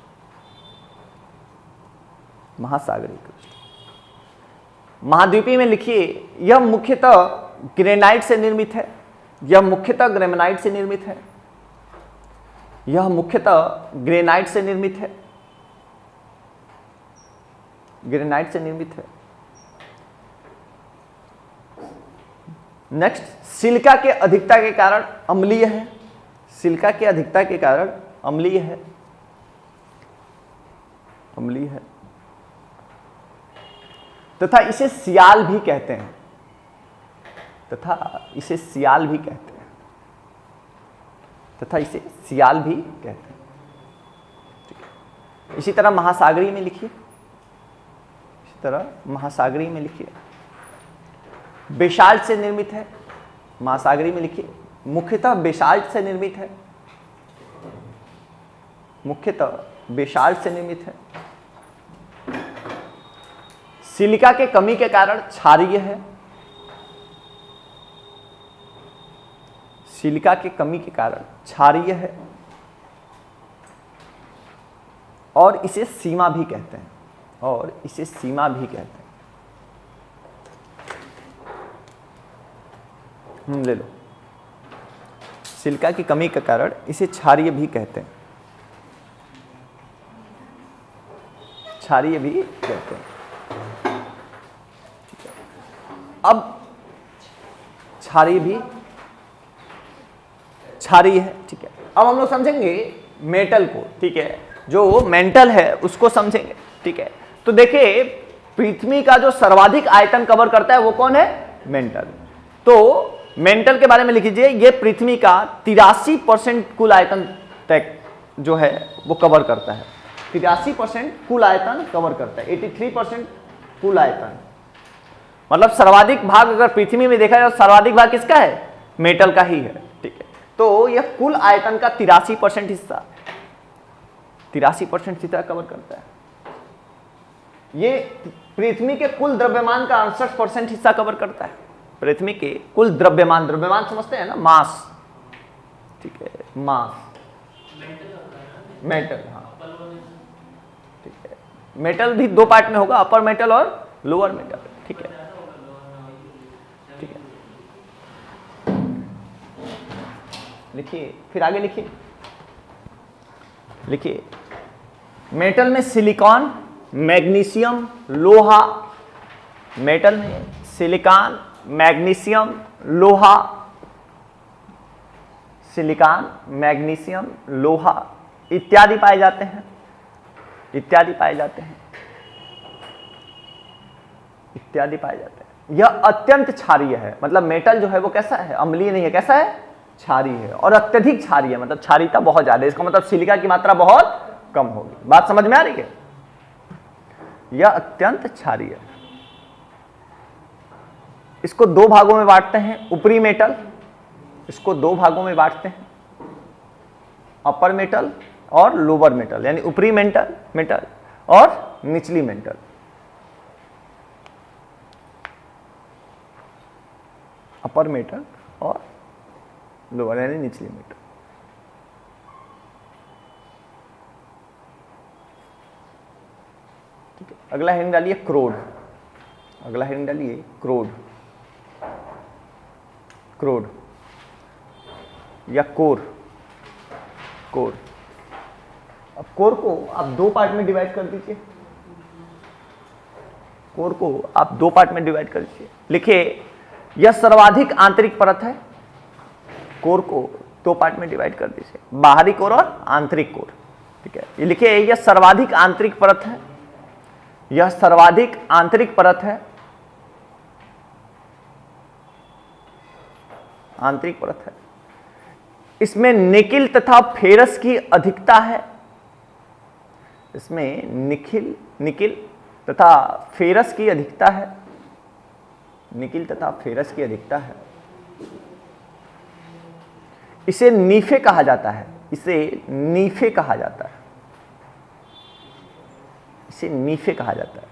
महासागरीय क्रस्ट महाद्वीपीय में लिखिए, यह मुख्यतः ग्रेनाइट से निर्मित है। यह मुख्यतः ग्रेनाइट से निर्मित है। यह मुख्यतः ग्रेनाइट से निर्मित है। ग्रेनाइट से निर्मित है। नेक्स्ट, सिलिका के अधिकता के कारण अम्लीय है। सिलिका के अधिकता के कारण अम्लीय है। अम्लीय है तथा इसे सियाल भी कहते हैं। तथा इसे सियाल भी कहते हैं। तथा इसे सियाल भी कहते हैं। इसी तरह महासागरीय में लिखिए। इसी तरह महासागरीय में लिखिए, बेसाल्ट से निर्मित है। महासागरीय में लिखिए, मुख्यतः बेसाल्ट से निर्मित है। मुख्यतः बेसाल्ट से निर्मित है। सिलिका के कमी के कारण क्षारीय है। सिलिका के कमी के कारण क्षारीय है और इसे सीमा भी कहते हैं। और इसे सीमा भी कहते हैं। ले लो, सिलिका की कमी के कारण इसे क्षारीय भी कहते हैं। क्षारीय भी कहते हैं। अब क्षारीय भी क्षारीय है, ठीक है। अब हम लोग समझेंगे मेटल को, ठीक है। जो मेंटल है उसको समझेंगे, ठीक है। तो देखिए, पृथ्वी का जो सर्वाधिक आयतन कवर करता है वो कौन है? मेंटल। तो मेंटल के बारे में लिख लीजिए, ये पृथ्वी का 83% कुल आयतन तक जो है वो कवर करता है। 83% कुल आयतन कवर करता है। 83% कुल आयतन, मतलब सर्वाधिक भाग अगर पृथ्वी में देखा जाए तो सर्वाधिक भाग किसका है? मेटल का ही है, ठीक है। तो यह कुल आयतन का 83% हिस्सा 83% हिस्सा कवर करता है। ये पृथ्वी के कुल द्रव्यमान का 68% हिस्सा कवर करता है। पृथ्वी के कुल द्रव्यमान, द्रव्यमान समझते हैं ना, मास, ठीक है, मास, मेटल, हाँ, ठीक है। मेटल भी दो पार्ट में होगा, अपर मेटल और लोअर मेटल, ठीक है, ठीक है। लिखिए, फिर आगे लिखिए। लिखिए, मेटल में सिलिकॉन, मैग्नीशियम, लोहा। मेटल में सिलिकॉन, मैग्नीशियम, लोहा, सिलिकॉन, मैग्नीशियम, लोहा इत्यादि पाए जाते हैं। इत्यादि पाए जाते हैं। इत्यादि पाए जाते हैं। यह अत्यंत क्षारीय है, मतलब मेटल जो है वो कैसा है? अम्लीय नहीं है, कैसा है? क्षारीय है, और अत्यधिक क्षारीय है, मतलब क्षारीयता बहुत ज्यादा है। इसका मतलब सिलिका की मात्रा बहुत कम होगी। बात समझ में आ रही है? यह अत्यंत क्षारीय है। इसको दो भागों में बांटते हैं, ऊपरी मेटल। इसको दो भागों में बांटते हैं, अपर मेटल और लोअर मेटल, यानी ऊपरी मेटल और निचली मेटल। अपर मेटल और लोअर यानी निचली मेटल। ठीक है, अगला हेडिंग डालिए क्रोड। अगला हेडिंग डालिए क्रोड। क्रोड या कोर। कोर। अब कोर को आप दो पार्ट में डिवाइड कर दीजिए। कोर को आप दो पार्ट में डिवाइड कर दीजिए। लिखिए, यह सर्वाधिक आंतरिक परत है। कोर को दो पार्ट में डिवाइड कर दीजिए, बाहरी कोर और आंतरिक कोर। ठीक है, ये लिखिए, यह सर्वाधिक आंतरिक परत है। यह सर्वाधिक आंतरिक परत है। आंतरिक परत है। इसमें निकिल तथा फेरस की अधिकता है। इसमें निकिल तथा फेरस की अधिकता है, निकिल तथा फेरस की अधिकता है। इसे नीफे कहा जाता है, इसे नीफे कहा जाता है, इसे नीफे कहा जाता है।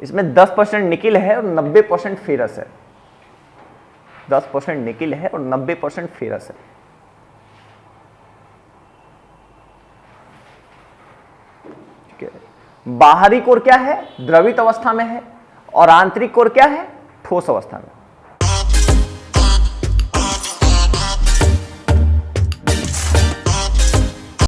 इसमें 10% निकिल है और 90% फेरस है, 10% निकिल है और 90% फेरस है। ठीक है, बाहरी कोर क्या है, द्रवित अवस्था में है, और आंतरिक कोर क्या है, ठोस अवस्था में।